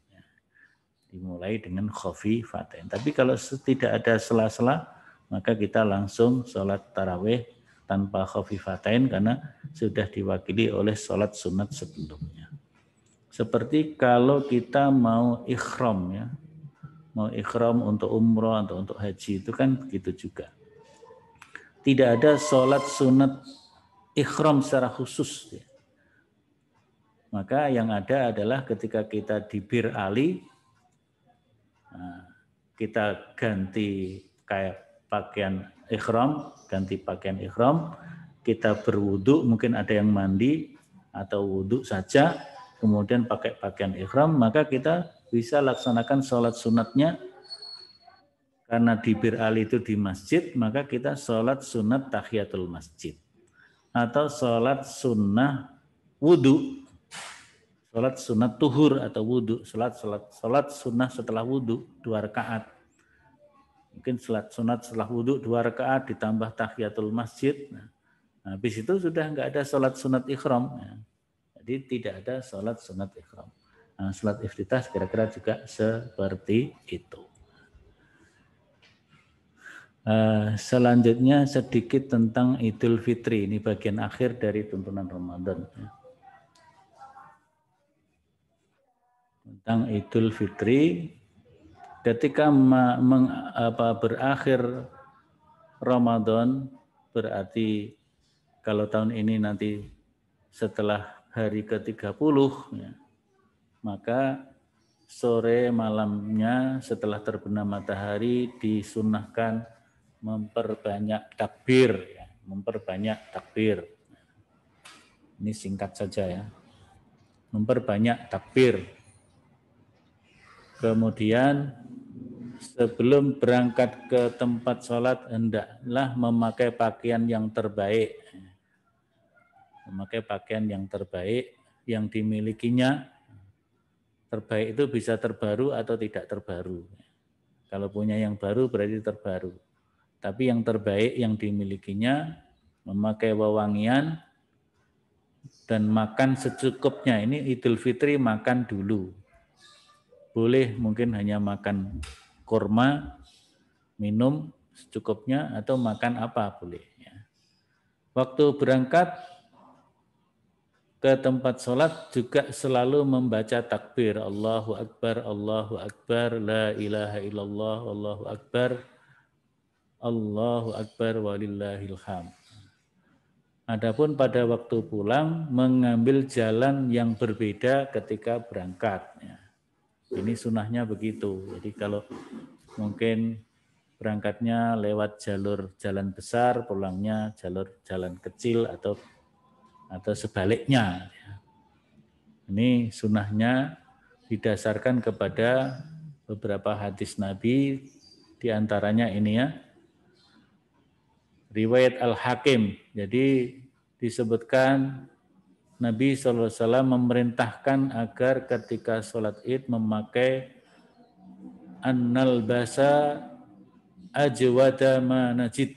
Dimulai dengan khafifatain. Tapi kalau tidak ada sela-sela, maka kita langsung sholat tarawih tanpa khafifatain karena sudah diwakili oleh sholat sunat sebelumnya. Seperti kalau kita mau ikhram ya, mau ikhram untuk umroh atau untuk haji itu kan begitu juga. Tidak ada sholat sunat ikhram secara khusus. Ya. Maka yang ada adalah ketika kita di Bir Ali, kita ganti kayak pakaian ikhram, ganti pakaian ikhram, kita berwudu, mungkin ada yang mandi atau wudu saja, kemudian pakai pakaian ikhram, maka kita bisa laksanakan sholat sunatnya. Karena di Bir Ali itu di masjid, maka kita sholat sunat tahiyatul masjid. Atau sholat sunnah wudu, sholat sunat tuhur atau wudu, sholat sunnah setelah wudu 2 rakaat. Mungkin sholat sunat setelah wudu 2 rakaat ditambah tahiyatul masjid. Nah, habis itu sudah nggak ada sholat sunat ikhram. Ya. Jadi tidak ada sholat sunat ikhram. Nah, sholat iftitah kira-kira juga seperti itu. Selanjutnya sedikit tentang Idul Fitri. Ini bagian akhir dari tuntunan Ramadan. Tentang Idul Fitri, ketika berakhir Ramadan, berarti kalau tahun ini nanti setelah hari ke-30, ya, maka sore malamnya setelah terbenam matahari disunahkan memperbanyak takbir, ya, memperbanyak takbir. Ini singkat saja ya. Memperbanyak takbir. Kemudian sebelum berangkat ke tempat sholat hendaklah memakai pakaian yang terbaik. Memakai pakaian yang terbaik yang dimilikinya. Terbaik itu bisa terbaru atau tidak terbaru. Kalau punya yang baru berarti terbaru. Tapi yang terbaik yang dimilikinya, memakai wewangian dan makan secukupnya. Ini Idul Fitri makan dulu. Boleh mungkin hanya makan kurma, minum secukupnya, atau makan apa boleh. Waktu berangkat ke tempat sholat juga selalu membaca takbir. Allahu Akbar, la ilaha illallah, Allahu Akbar, Allahu Akbar walillahil hamd. Adapun pada waktu pulang mengambil jalan yang berbeda ketika berangkat. Ini sunahnya begitu. Jadi kalau mungkin berangkatnya lewat jalur jalan besar, pulangnya jalur jalan kecil atau sebaliknya. Ini sunnahnya didasarkan kepada beberapa hadis Nabi, diantaranya ini ya, riwayat Al-Hakim. Jadi disebutkan Nabi SAW memerintahkan agar ketika sholat id memakai an-nalbasa ajwada ma najid.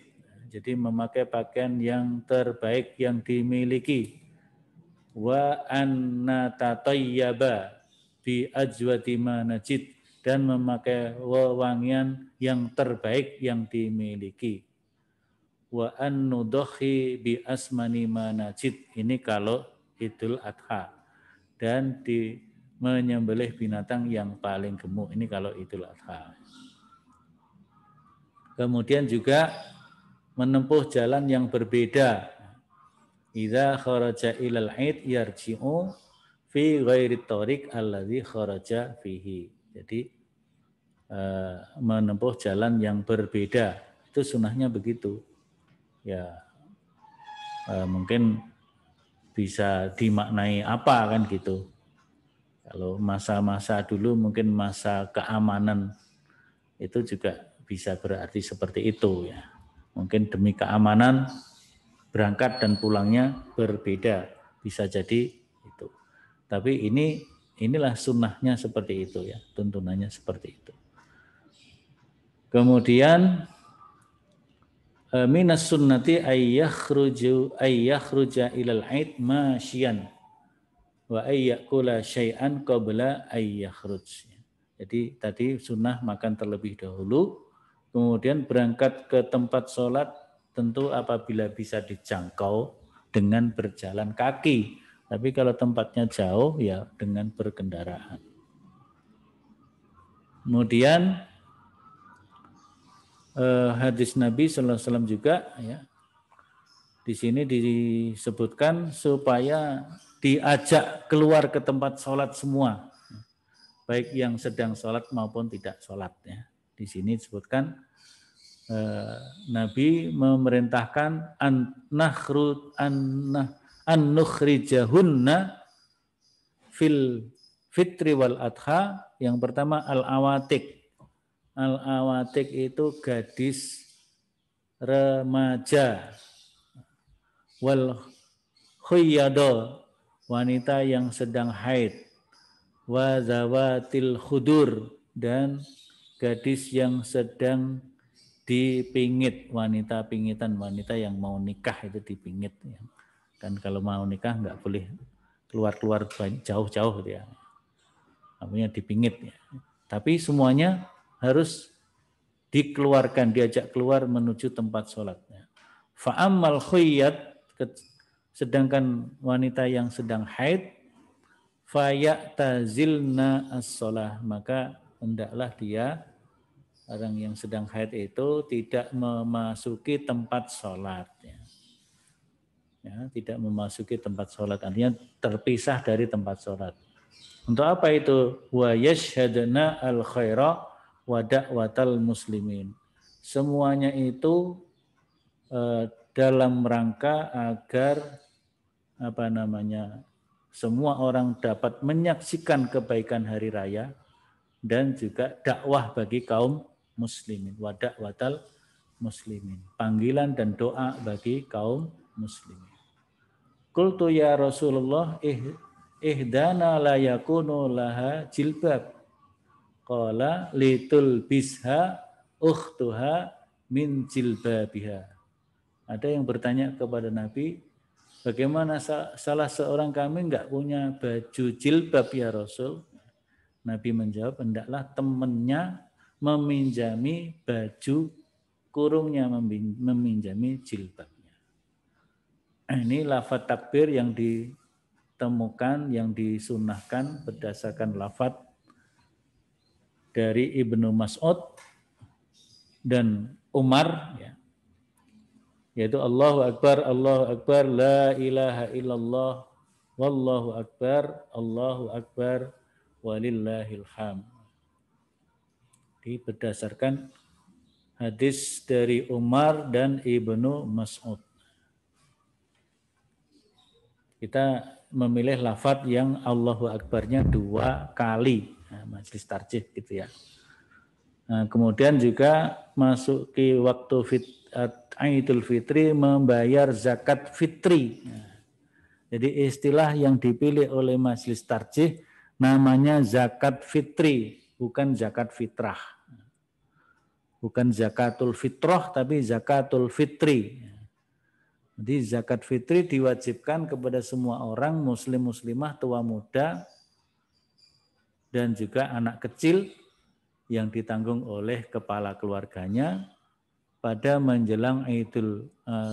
Jadi memakai pakaian yang terbaik yang dimiliki. Wa an-natatayyaba bi ajwadi ma najid, dan memakai wewangian yang terbaik yang dimiliki. Wa an-nudhi bi asmani ma najid. Ini kalau Idul Adha. Dan menyembelih binatang yang paling gemuk. Ini kalau Idul Adha. Kemudian juga menempuh jalan yang berbeda. Idza kharaja ilal id yarji'u fi ghairi tariq alladzi kharaja fihi. Jadi menempuh jalan yang berbeda. Itu sunnahnya begitu. Ya mungkin bisa dimaknai apa kan gitu. Kalau masa-masa dulu mungkin masa keamanan itu juga bisa berarti seperti itu ya. Mungkin demi keamanan berangkat dan pulangnya berbeda, bisa jadi itu. Tapi inilah sunnahnya seperti itu ya, tuntunannya seperti itu. Kemudian minas sunnati ayyakhruja ilal aid masyian wa ayyakula syai'an qabla ayyakhruj. Jadi tadi sunnah makan terlebih dahulu, kemudian berangkat ke tempat sholat tentu apabila bisa dijangkau dengan berjalan kaki. Tapi kalau tempatnya jauh ya dengan berkendaraan. Kemudian hadis Nabi SAW juga ya, di sini disebutkan supaya diajak keluar ke tempat sholat semua, baik yang sedang sholat maupun tidak sholat ya. Di sini disebutkan Nabi memerintahkan an-nukhrijahunna fil fitri wal adha. Yang pertama al-awatik. Al-awatik itu gadis remaja. Wal khuyyado, wanita yang sedang haid. Wa zawatil khudur, dan gadis yang sedang dipingit, wanita pingitan, wanita yang mau nikah itu dipingit ya. Kan kalau mau nikah nggak boleh keluar-keluar jauh-jauh gitu ya. Namanya dipingit ya. Tapi semuanya harus dikeluarkan, diajak keluar menuju tempat sholatnya. Fa'ammal khuyyat, sedangkan wanita yang sedang haid, fayatazilna as-shalah, maka hendaklah dia, orang yang sedang haid itu tidak memasuki tempat sholat. Ya, tidak memasuki tempat sholat, artinya terpisah dari tempat sholat. Untuk apa itu? Wa yashhadna al-khaira wa da'watal muslimin. Semuanya itu dalam rangka agar semua orang dapat menyaksikan kebaikan hari raya dan juga dakwah bagi kaum muslimin, wadah watal muslimin, panggilan dan doa bagi kaum muslimin. Qultu ya Rasulullah ihdana la yakunu laha jilbab, qala litul bisha ukhtuha min jilbabiha. Ada yang bertanya kepada Nabi, bagaimana salah seorang kami enggak punya baju jilbab ya Rasul? Nabi menjawab, hendaklah temannya meminjami baju kurungnya, meminjami jilbabnya. Ini lafaz takbir yang ditemukan, yang disunnahkan berdasarkan lafaz dari Ibnu Mas'ud dan Umar, ya, yaitu Allahu Akbar, la ilaha illallah, wallahu akbar, Allahu akbar, walillahil hamd. Berdasarkan Hadis dari Umar dan Ibnu Mas'ud. Kita memilih lafadz yang Allahu Akbarnya 2 kali. Nah, majlis tarjih gitu ya. Nah, kemudian juga masuki waktu Idul Fitri membayar zakat fitri. Nah, jadi istilah yang dipilih oleh majlis tarjih namanya zakat fitri, bukan zakat fitrah. Bukan zakatul fitrah tapi zakatul fitri. Jadi zakat fitri diwajibkan kepada semua orang, muslim muslimah, tua muda, dan juga anak kecil yang ditanggung oleh kepala keluarganya pada menjelang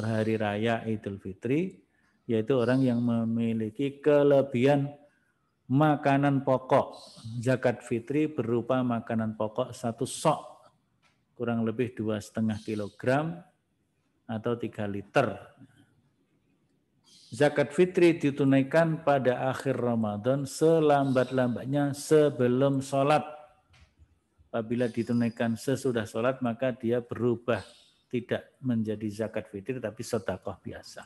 hari raya Idul Fitri, yaitu orang yang memiliki kelebihan makanan pokok. Zakat fitri berupa makanan pokok 1 sok, kurang lebih 2,5 kilogram atau 3 liter. Zakat fitri ditunaikan pada akhir Ramadan selambat-lambatnya sebelum sholat. Apabila ditunaikan sesudah sholat, maka dia berubah tidak menjadi zakat fitri tapi sedekah biasa.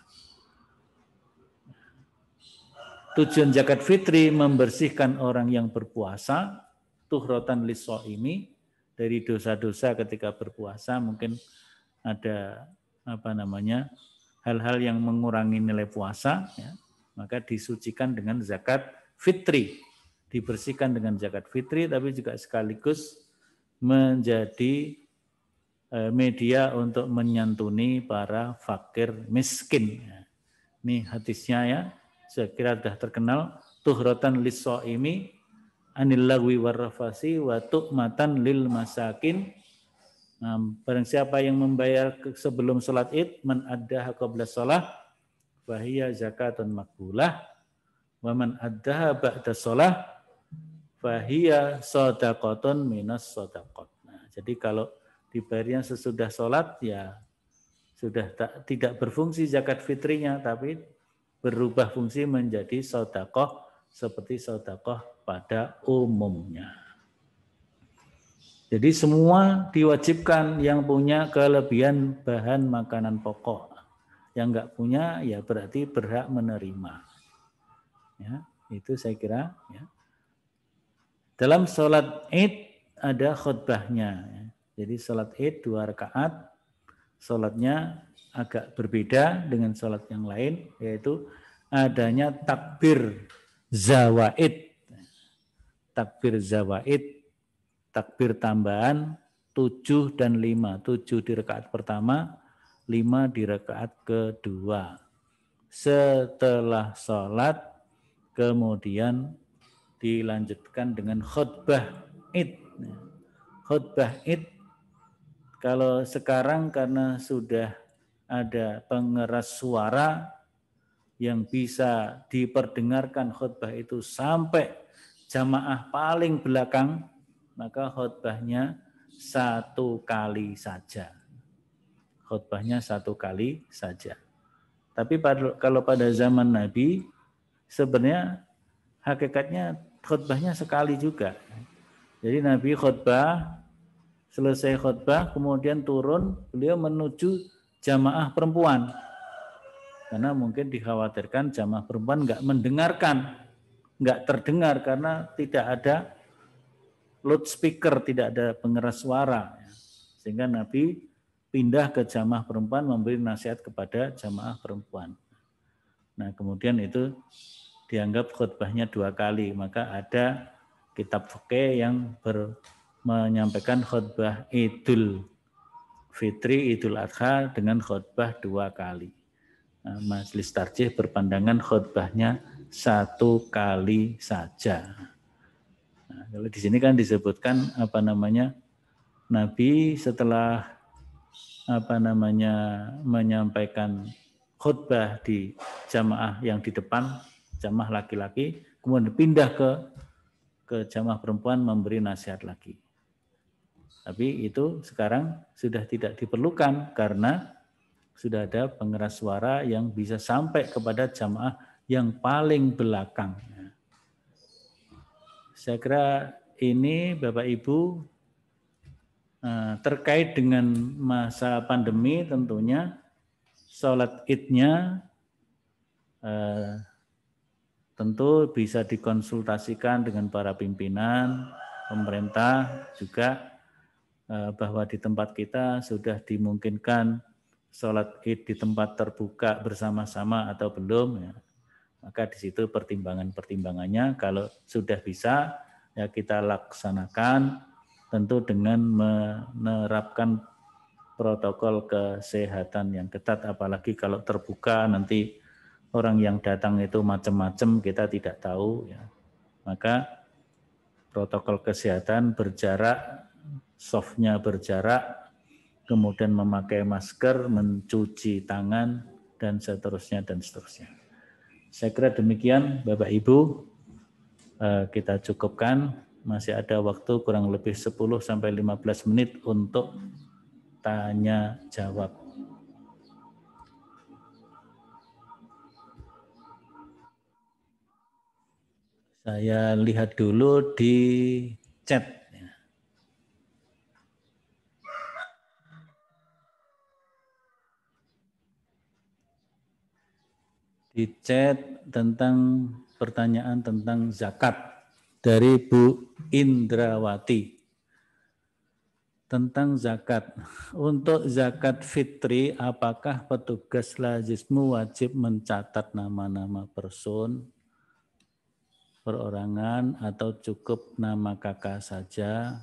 Tujuan zakat fitri membersihkan orang yang berpuasa, tuhratan lis-shaimi, dari dosa-dosa ketika berpuasa. Mungkin ada hal-hal yang mengurangi nilai puasa, ya, maka disucikan dengan zakat fitri, dibersihkan dengan zakat fitri, tapi juga sekaligus menjadi media untuk menyantuni para fakir miskin. Ini hadisnya ya, saya kira sudah terkenal. Tuhratan lis-shaimi anil lagwi warrafasi wa tu'matan lil masakin. Nah, barang siapa yang membayar sebelum sholat id, man addaha qabla sholah, fahiya zakatun makbulah, wa man addaha ba'da sholah, fahiya sodaqotun minas sodaqot. Nah, jadi kalau dibayarnya sesudah sholat, ya sudah tidak berfungsi zakat fitrinya, tapi berubah fungsi menjadi sodaqoh seperti sodaqoh pada umumnya. Jadi semua diwajibkan yang punya kelebihan bahan makanan pokok. Yang enggak punya ya berarti berhak menerima. Ya, itu saya kira. Ya. Dalam sholat id ada khutbahnya. Ya. Jadi sholat id 2 rakaat, sholatnya agak berbeda dengan sholat yang lain, yaitu adanya takbir zawaid. Takbir zawaid, takbir tambahan 7 dan 5. 7 di rakaat pertama, 5 di rakaat kedua. Setelah sholat, kemudian dilanjutkan dengan khutbah id. Khutbah id, kalau sekarang karena sudah ada pengeras suara yang bisa diperdengarkan khutbah itu sampai jamaah paling belakang, maka khutbahnya 1 kali saja. Khutbahnya 1 kali saja. Tapi kalau pada zaman Nabi, sebenarnya hakikatnya khutbahnya sekali juga. Jadi Nabi khutbah, selesai khutbah, kemudian turun, beliau menuju jamaah perempuan. Karena mungkin dikhawatirkan jamaah perempuan nggak mendengarkan, nggak terdengar karena tidak ada loudspeaker, tidak ada pengeras suara. Sehingga Nabi pindah ke jamaah perempuan memberi nasihat kepada jamaah perempuan. Nah, kemudian itu dianggap khutbahnya 2 kali. Maka ada kitab fikih yang menyampaikan khutbah Idul Fitri, Idul Adha dengan khutbah 2 kali. Nah, majelis tarjih berpandangan khutbahnya 1 kali saja. Nah, kalau di sini kan disebutkan Nabi setelah menyampaikan khutbah di jamaah yang di depan, jamaah laki-laki, kemudian pindah ke jamaah perempuan memberi nasihat lagi. Tapi itu sekarang sudah tidak diperlukan karena sudah ada pengeras suara yang bisa sampai kepada jamaah yang paling belakang. Saya kira ini Bapak Ibu Terkait dengan masa pandemi tentunya sholat idnya tentu bisa dikonsultasikan dengan para pimpinan, pemerintah juga bahwa di tempat kita sudah dimungkinkan sholat id di tempat terbuka bersama-sama atau belum. Ya. Maka di situ pertimbangan-pertimbangannya kalau sudah bisa ya kita laksanakan tentu dengan menerapkan protokol kesehatan yang ketat, apalagi kalau terbuka nanti orang yang datang itu macam-macam kita tidak tahu ya. Maka protokol kesehatan berjarak, softnya berjarak, kemudian memakai masker, mencuci tangan dan seterusnya dan seterusnya. Saya kira demikian Bapak Ibu, kita cukupkan, masih ada waktu kurang lebih 10-15 menit untuk tanya jawab. Saya lihat dulu di chat. Di chat tentang pertanyaan tentang zakat dari Bu Indrawati. Tentang zakat. Untuk zakat fitri, apakah petugas Lazismu wajib mencatat nama-nama person, perorangan, atau cukup nama kakak saja?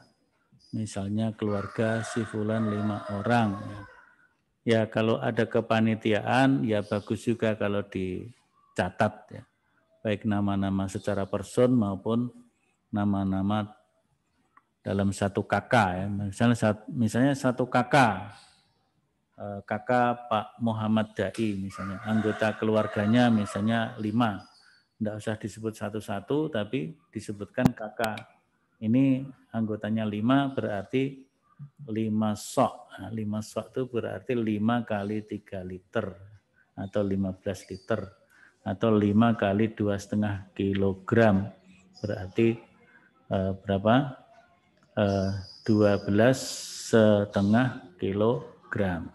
Misalnya keluarga si fulan 5 orang. Ya kalau ada kepanitiaan, ya bagus juga kalau dicatat. Ya. Baik nama-nama secara person maupun nama-nama dalam satu kakak ya, misalnya satu kakak Pak Muhammad Dai misalnya, anggota keluarganya misalnya 5, tidak usah disebut satu-satu tapi disebutkan kakak ini anggotanya 5 berarti 5 sok. Nah, 5 sok itu berarti 5 kali 3 liter atau 15 liter atau 5 kali 2,5 kilogram berarti berapa? 12,5 kilogram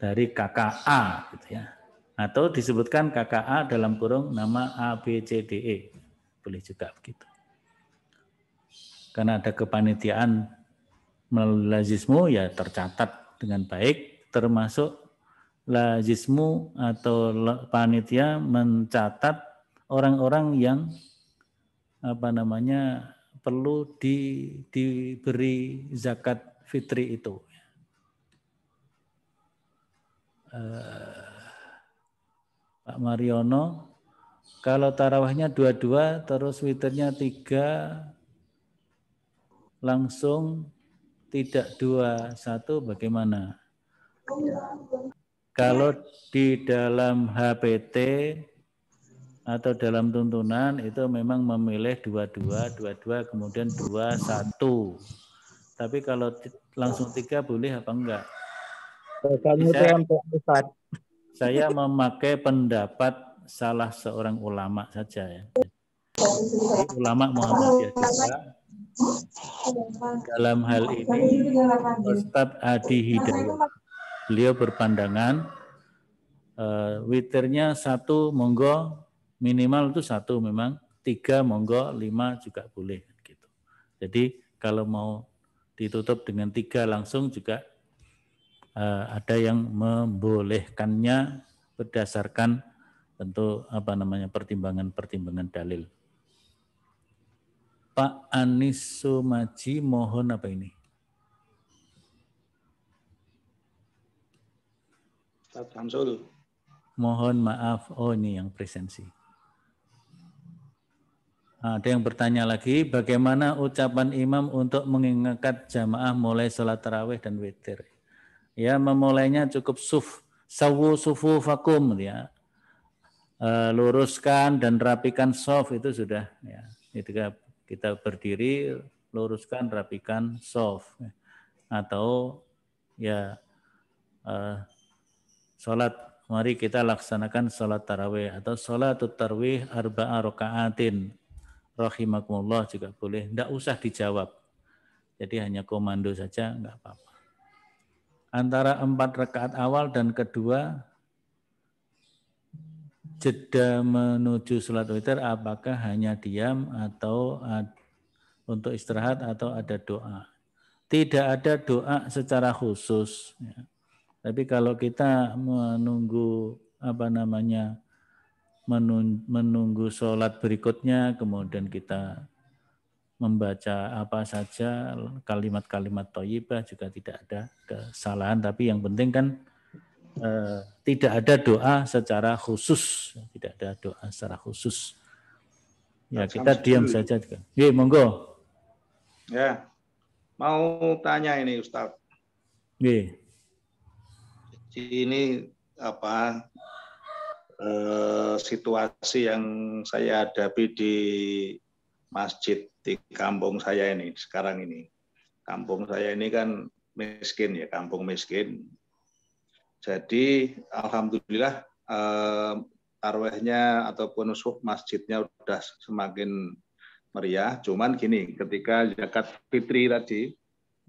dari KKA gitu ya. Atau disebutkan KKA dalam kurung nama ABCDE. Boleh juga begitu. Karena ada kepanitiaan melalui Lazismu ya tercatat dengan baik, termasuk Lazismu atau panitia mencatat orang-orang yang perlu diberi zakat fitri itu. Pak Mariono, kalau tarawihnya 22 terus witirnya 3 langsung tidak 21 bagaimana? Kalau di dalam HPT atau dalam tuntunan itu memang memilih 22 kemudian 21. Tapi kalau langsung 3 boleh apa enggak? Saya memakai pendapat salah seorang ulama saja ya. Jadi, ulama Muhammadiyah juga dalam hal ini Ustadz Adi Hidayat. Beliau berpandangan witirnya 1 monggo, minimal itu 1 memang, 3 monggo, 5 juga boleh gitu. Jadi kalau mau ditutup dengan 3 langsung juga ada yang membolehkannya berdasarkan tentu pertimbangan-pertimbangan dalil. Pak Anis Sumaji mohon apa ini? Ustaz Samsul. Mohon maaf, ini yang presensi. Ada yang bertanya lagi, bagaimana ucapan imam untuk mengingatkan jamaah mulai sholat tarawih dan witir? Ya, memulainya cukup sawu sufu vakum ya. Luruskan dan rapikan soft itu sudah ya. Ketika kita berdiri, luruskan, rapikan soft. Atau ya sholat, mari kita laksanakan sholat tarawih atau sholatut tarawih arba'a raka'atin rahimakumullah juga boleh, tidak usah dijawab. Jadi hanya komando saja enggak apa-apa. Antara 4 rakaat awal dan kedua jeda menuju sholat witir apakah hanya diam atau untuk istirahat atau ada doa? Tidak ada doa secara khusus. Ya. Tapi kalau kita menunggu menunggu sholat berikutnya, kemudian kita membaca apa saja kalimat-kalimat thayyibah juga tidak ada kesalahan. Tapi yang penting kan tidak ada doa secara khusus, tidak ada doa secara khusus. Ya kita diam saja juga. Ye, monggo. Ya, mau tanya ini Ustadz. Ye. Ini situasi yang saya hadapi di masjid di kampung saya ini sekarang ini. Kampung saya ini kan miskin ya, kampung miskin. Jadi alhamdulillah tarawihnya ataupun masjidnya udah semakin meriah. Cuman gini, ketika zakat fitri tadi,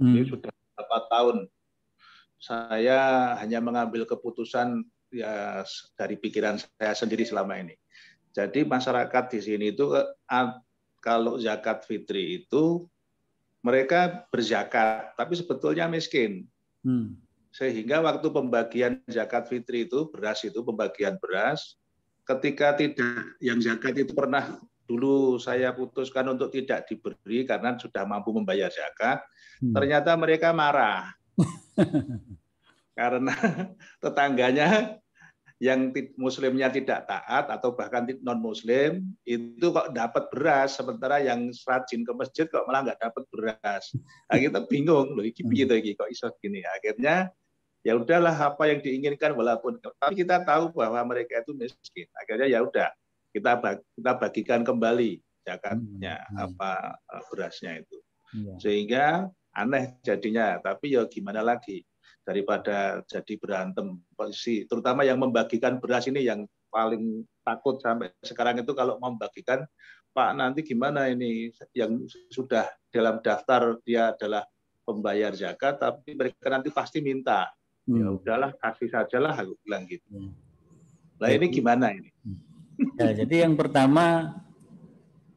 ini sudah beberapa tahun saya hanya mengambil keputusan ya dari pikiran saya sendiri selama ini. Jadi masyarakat di sini itu kalau zakat fitri itu mereka berzakat, tapi sebetulnya miskin. Sehingga waktu pembagian zakat fitri itu, pembagian beras, ketika tidak, yang zakat itu pernah dulu saya putuskan untuk tidak diberi karena sudah mampu membayar zakat, ternyata mereka marah. Karena tetangganya yang muslimnya tidak taat atau bahkan non-muslim, itu kok dapat beras, sementara yang rajin ke masjid kok malah nggak dapat beras. Nah, kita bingung, loh, ini kok iso gini. Akhirnya ya udahlah apa yang diinginkan walaupun tapi kita tahu bahwa mereka itu miskin. Akhirnya ya udah kita bagikan kembali zakatnya berasnya itu. Sehingga aneh jadinya, tapi ya gimana lagi daripada jadi berantem posisi, terutama yang membagikan beras ini yang paling takut sampai sekarang itu kalau membagikan, Pak nanti gimana ini yang sudah dalam daftar dia adalah pembayar zakat tapi mereka nanti pasti minta. Ya udahlah kasih sajalah aku bilang gitu. Nah ini gimana ini? Ya, jadi yang pertama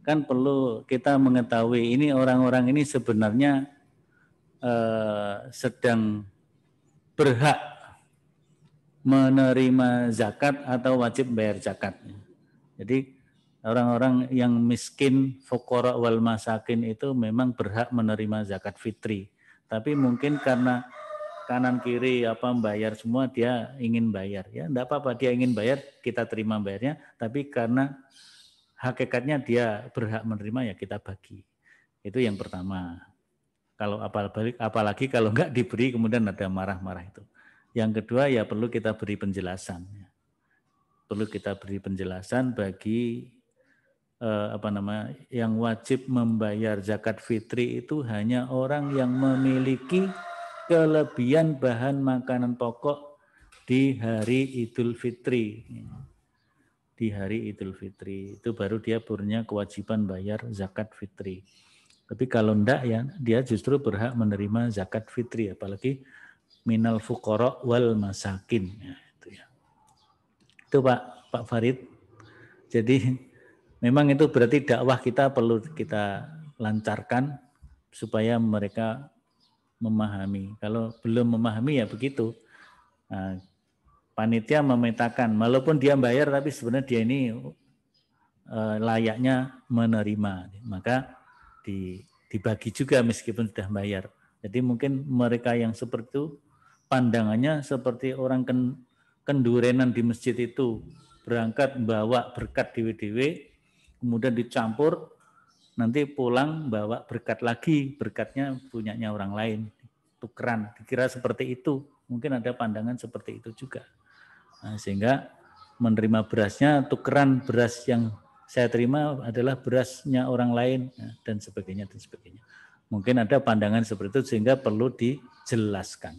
kan perlu kita mengetahui ini orang-orang ini sebenarnya sedang berhak menerima zakat atau wajib bayar zakat. Jadi orang-orang yang miskin, fuqara wal masakin itu memang berhak menerima zakat fitri. Tapi mungkin karena kanan kiri bayar semua dia ingin bayar, ya enggak apa-apa, dia ingin bayar kita terima bayarnya, tapi karena hakikatnya dia berhak menerima ya kita bagi. Itu yang pertama. Kalau apalagi kalau enggak diberi kemudian ada marah-marah itu. Yang kedua ya perlu kita beri penjelasan. Perlu kita beri penjelasan bagi yang wajib membayar zakat fitri itu hanya orang yang memiliki kelebihan bahan makanan pokok di hari Idul Fitri. Di hari Idul Fitri itu baru dia punya kewajiban bayar zakat fitri. Tapi kalau enggak ya dia justru berhak menerima zakat fitri, apalagi minal fuqara wal masakin. Ya, itu ya. Itu Pak Farid. Jadi memang itu berarti dakwah kita perlu kita lancarkan supaya mereka memahami. Kalau belum memahami ya begitu. Nah, panitia memetakan, walaupun dia bayar tapi sebenarnya dia ini layaknya menerima, maka dibagi juga meskipun sudah bayar. Jadi mungkin mereka yang seperti itu pandangannya seperti orang kendurenan di masjid itu berangkat bawa berkat dewe-dewe, kemudian dicampur, nanti pulang bawa berkat lagi, berkatnya punyanya orang lain, tukeran, dikira seperti itu. Mungkin ada pandangan seperti itu juga. Nah, sehingga menerima berasnya, tukeran beras yang saya terima adalah berasnya orang lain, dan sebagainya, dan sebagainya. Mungkin ada pandangan seperti itu sehingga perlu dijelaskan.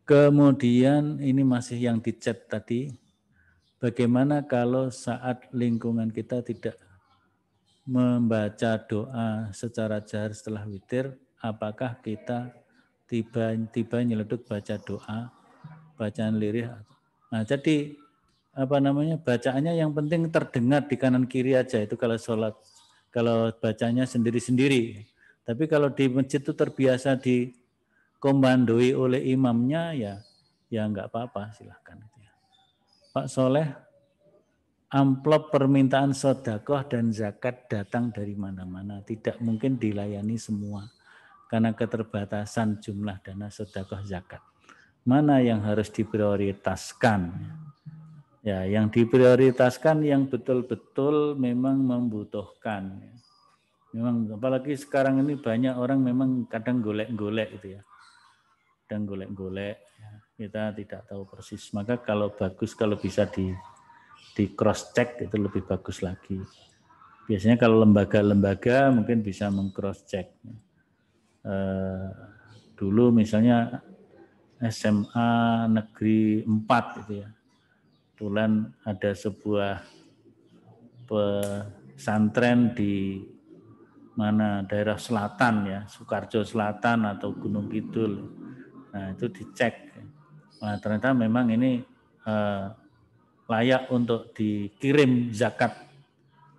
Kemudian ini masih yang di chat tadi, bagaimana kalau saat lingkungan kita tidak membaca doa secara jahar setelah witir, apakah kita tiba-tiba nyeleduk baca doa, bacaan lirih. Nah, jadi bacaannya yang penting terdengar di kanan kiri aja itu kalau sholat, kalau bacanya sendiri-sendiri. Tapi kalau di masjid itu terbiasa dikomandoi oleh imamnya, ya nggak apa-apa, silahkan. Pak Soleh, amplop permintaan sedekah dan zakat datang dari mana-mana, tidak mungkin dilayani semua karena keterbatasan jumlah dana sedekah zakat. Mana yang harus diprioritaskan? Ya, yang diprioritaskan yang betul-betul memang membutuhkan. Memang apalagi sekarang ini banyak orang memang kadang golek-golek gitu ya. Kadang golek-golek, ya. Kita tidak tahu persis. Maka kalau bagus kalau bisa di cross check itu lebih bagus lagi. Biasanya kalau lembaga-lembaga mungkin bisa meng-cross check. Dulu misalnya SMA Negeri 4 gitu ya. Kebetulan ada sebuah pesantren di mana daerah selatan ya, Sukarjo Selatan atau Gunung Kidul. Nah itu dicek. Nah ternyata memang ini layak untuk dikirim zakat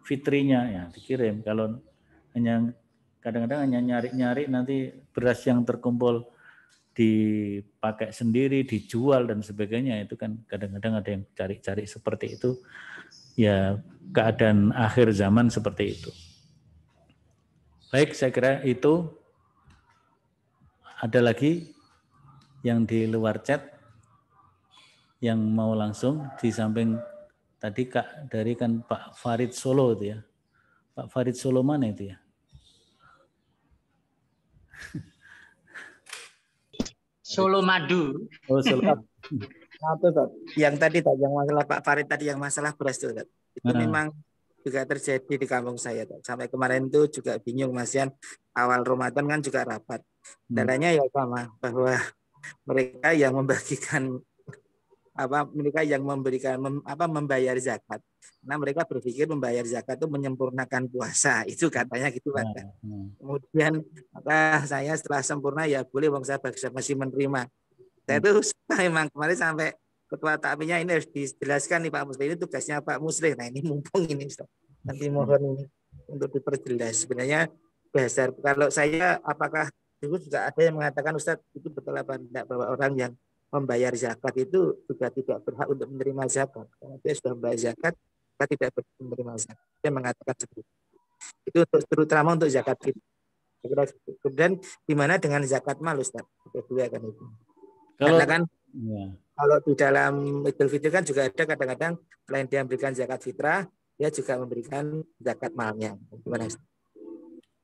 fitrinya ya dikirim. Kalau hanya kadang-kadang hanya nyari-nyari nanti beras yang terkumpul dipakai sendiri, dijual dan sebagainya itu kan kadang-kadang ada yang cari-cari seperti itu. Ya keadaan akhir zaman seperti itu. Baik, saya kira itu. Ada lagi yang di luar chat yang mau langsung di samping tadi Kak dari kan Pak Farid Solo itu ya. Pak Farid Solo mana itu ya? Solo Madu. Oh, Solo. Yang tadi yang masalah Pak Farid tadi yang masalah beras itu, itu memang juga terjadi di kampung saya. Sampai kemarin itu juga bingung Mas Yan, awal Ramadan kan juga rapat. Dalanya ya sama bahwa mereka yang membagikan mereka yang memberikan membayar zakat. Nah mereka berpikir membayar zakat itu menyempurnakan puasa, itu katanya gitu Pak. Kemudian maka saya setelah sempurna ya boleh bang saya masih menerima. Saya itu memang kemarin sampai ketua takminya ini harus dijelaskan nih Pak Muslim, ini tugasnya Pak Muslim. Nah ini mumpung ini Ustaz. Nanti mohon ini untuk diperjelas. Sebenarnya dasar kalau saya apakah dulu juga ada yang mengatakan Ustaz itu betul apa tidak bahwa orang yang membayar zakat itu juga tidak berhak untuk menerima zakat. Karena dia sudah membayar zakat, kita tidak berhak menerima zakat. Dia mengatakan seperti itu. Itu terutama untuk zakat fitri. Kemudian gimana dengan zakat mal Ustaz? Kedua kan itu. Karena kan kalau di dalam Idul Fitri kan juga ada kadang-kadang selain dia memberikan zakat fitrah, dia juga memberikan zakat malnya. Gimana Ustaz?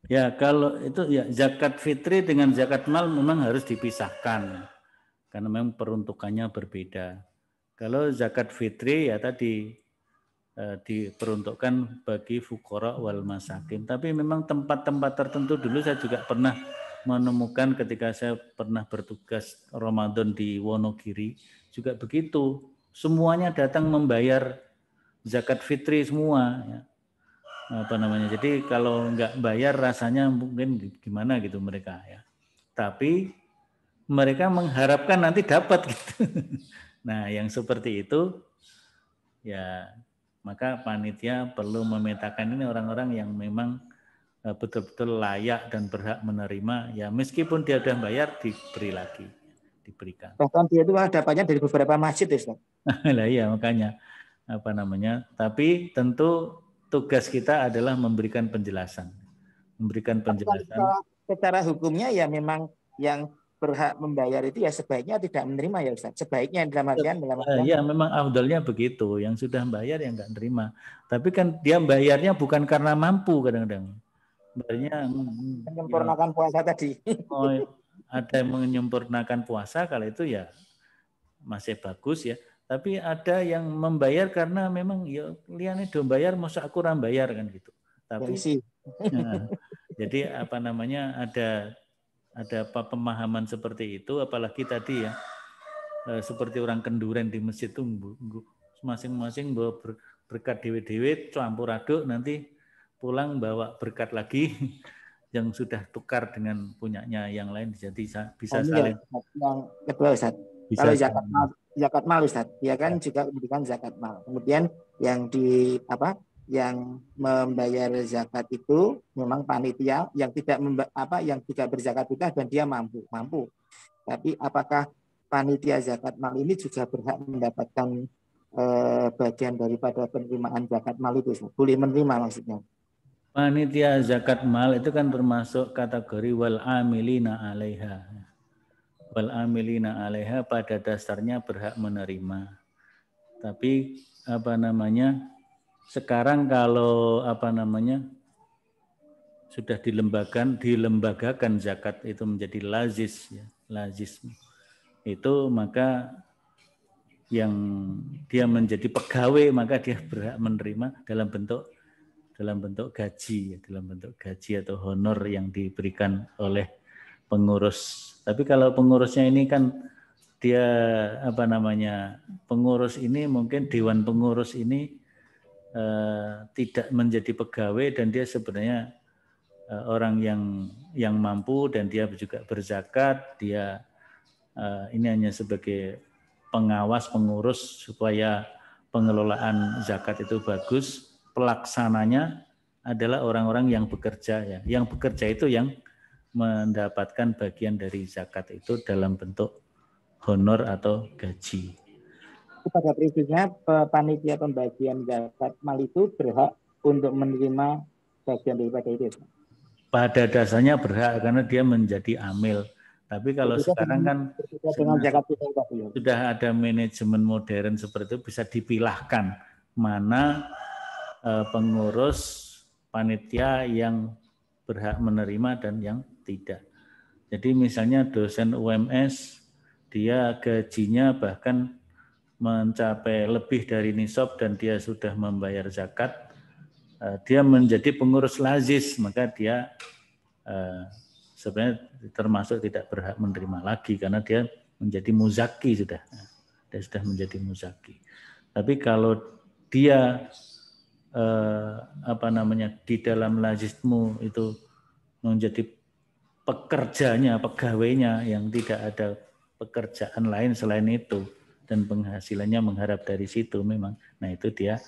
Ya kalau itu ya zakat fitri dengan zakat mal memang harus dipisahkan. Karena memang peruntukannya berbeda. Kalau zakat fitri ya tadi diperuntukkan bagi fuqara wal masakin. Tapi memang tempat-tempat tertentu dulu saya juga pernah menemukan ketika saya pernah bertugas Ramadan di Wonogiri juga begitu. Semuanya datang membayar zakat fitri semua. Ya. Jadi kalau nggak bayar rasanya mungkin gimana gitu mereka ya. Tapi mereka mengharapkan nanti dapat gitu. Nah, yang seperti itu ya maka panitia perlu memetakan ini orang-orang yang memang betul-betul layak dan berhak menerima ya meskipun dia sudah bayar diberikan. Bahkan dia itu dapatnya dari beberapa masjid Ustaz. Lah iya makanya tapi tentu tugas kita adalah memberikan penjelasan. Secara hukumnya ya memang yang berhak membayar itu ya sebaiknya tidak menerima ya Ustaz. Sebaiknya dalam artian ya memang afdalnya begitu. Yang sudah bayar yang enggak menerima. Tapi kan dia bayarnya bukan karena mampu kadang-kadang. Bayarnya menyempurnakan puasa tadi. Oh, ada yang menyempurnakan puasa kalau itu ya masih bagus ya. Tapi ada yang membayar karena memang ya liane do bayar masa aku ora bayar kan gitu. Tapi nah, jadi ada pemahaman seperti itu, apalagi tadi ya seperti orang kenduren di masjid itu masing-masing bawa berkat dewe-dewe campur aduk nanti pulang bawa berkat lagi yang sudah tukar dengan punyanya yang lain, jadi bisa Ini saling. yang kedua Ustaz. Bisa Kalau saling. zakat mal Ustaz, dia kan juga memberikan zakat mal. Kemudian yang yang membayar zakat itu memang panitia yang yang tidak berzakat fitrah dan dia mampu. Tapi apakah panitia zakat mal ini juga berhak mendapatkan bagian daripada penerimaan zakat mal itu? Boleh menerima maksudnya? Panitia zakat mal itu kan termasuk kategori wal amilina 'alaiha. Wal amilina 'alaiha pada dasarnya berhak menerima. Tapi sekarang kalau sudah dilembagakan zakat itu menjadi lazis, ya, lazis. Itu maka yang dia menjadi pegawai maka dia berhak menerima dalam bentuk gaji, ya, dalam bentuk gaji atau honor yang diberikan oleh pengurus. Tapi kalau pengurusnya ini kan dia pengurus ini mungkin dewan pengurus ini tidak menjadi pegawai dan dia sebenarnya orang yang mampu dan dia juga berzakat, dia ini hanya sebagai pengawas, pengurus supaya pengelolaan zakat itu bagus. Pelaksananya adalah orang-orang yang bekerja, ya. Yang bekerja itu yang mendapatkan bagian dari zakat itu dalam bentuk honor atau gaji. Pada prinsipnya panitia pembagian zakat mal itu berhak untuk menerima bagian daripada itu. Pada dasarnya berhak karena dia menjadi amil. Tapi kalau sekarang kan sudah ada manajemen modern seperti itu, bisa dipilahkan mana pengurus panitia yang berhak menerima dan yang tidak. Jadi misalnya dosen UMS, dia gajinya bahkan mencapai lebih dari nisab dan dia sudah membayar zakat, dia menjadi pengurus lazis, maka dia sebenarnya termasuk tidak berhak menerima lagi karena dia menjadi muzaki sudah. Dia sudah menjadi muzaki. Tapi kalau dia di dalam lazismu itu menjadi pekerjanya, pegawainya yang tidak ada pekerjaan lain selain itu dan penghasilannya mengharap dari situ memang. Nah, itu dia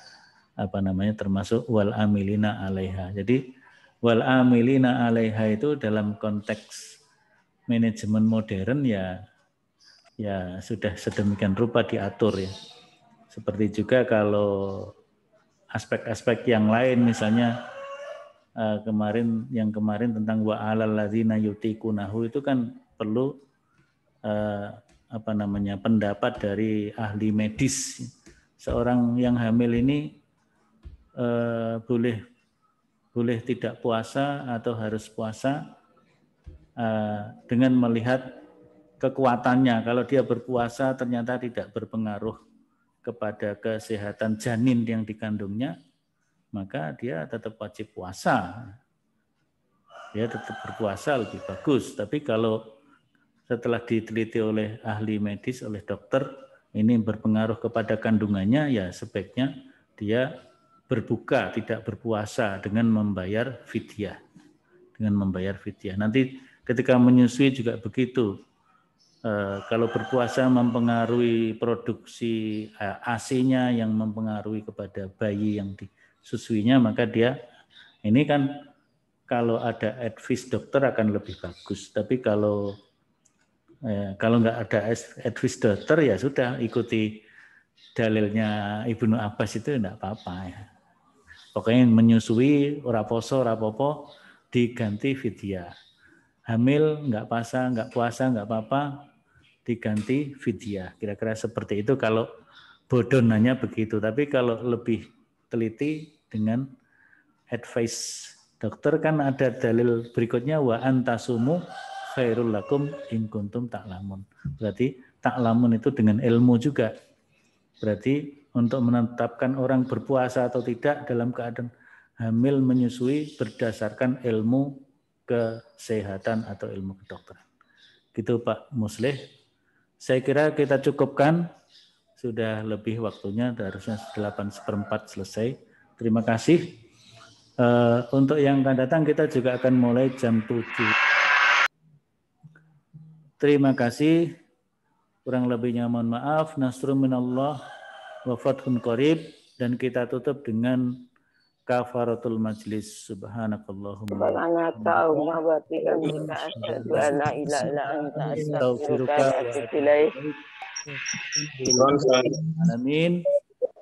termasuk wal amilina 'alaiha. Jadi wal amilina 'alaiha itu dalam konteks manajemen modern ya sudah sedemikian rupa diatur, ya. Seperti juga kalau aspek-aspek yang lain, misalnya kemarin tentang wa 'alal ladzina yutiqunahu itu kan perlu pendapat dari ahli medis. Seorang yang hamil ini boleh tidak puasa atau harus puasa dengan melihat kekuatannya. Kalau dia berpuasa ternyata tidak berpengaruh kepada kesehatan janin yang dikandungnya, maka dia tetap wajib puasa. Dia tetap berpuasa lebih bagus. Tapi kalau setelah diteliti oleh ahli medis, oleh dokter, ini berpengaruh kepada kandungannya, ya sebaiknya dia berbuka, tidak berpuasa dengan membayar fidyah. Nanti ketika menyusui juga begitu. Kalau berpuasa mempengaruhi produksi ASI-nya yang mempengaruhi kepada bayi yang disusuinya, maka dia ini kan kalau ada advice dokter akan lebih bagus. Tapi kalau nggak ada advice dokter ya sudah ikuti dalilnya Ibnu Abbas itu enggak apa-apa, ya. Pokoknya menyusui ora poso ora apa-apa diganti fidyah. Hamil enggak puasa enggak apa-apa diganti fidyah. Kira-kira seperti itu kalau bodonannya begitu. Tapi kalau lebih teliti dengan advice dokter kan ada dalil berikutnya wa antasumu khairul lakum in kuntum ta'lamun. Berarti ta'lamun itu dengan ilmu juga. Berarti untuk menetapkan orang berpuasa atau tidak dalam keadaan hamil menyusui berdasarkan ilmu kesehatan atau ilmu kedokteran. Gitu Pak Muslih. Saya kira kita cukupkan. Sudah lebih waktunya, harusnya 8:04 selesai. Terima kasih. Untuk yang akan datang kita juga akan mulai jam 7. Terima kasih. Kurang lebihnya mohon maaf. Nasrun minallah wa fathun qarib. Dan kita tutup dengan kafaratul majlis. Subhanakallahumma Subhanaka Allahumma wa bihamdika asyhadu an la ilaha illa anta astaghfiruka wa atubu ilaik. Amin.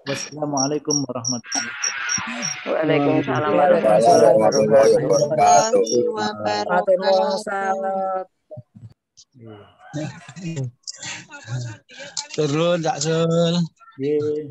Wassalamualaikum warahmatullahi wabarakatuh. Waalaikumsalam warahmatullahi wabarakatuh. Turun, Kak Sul. Yeah.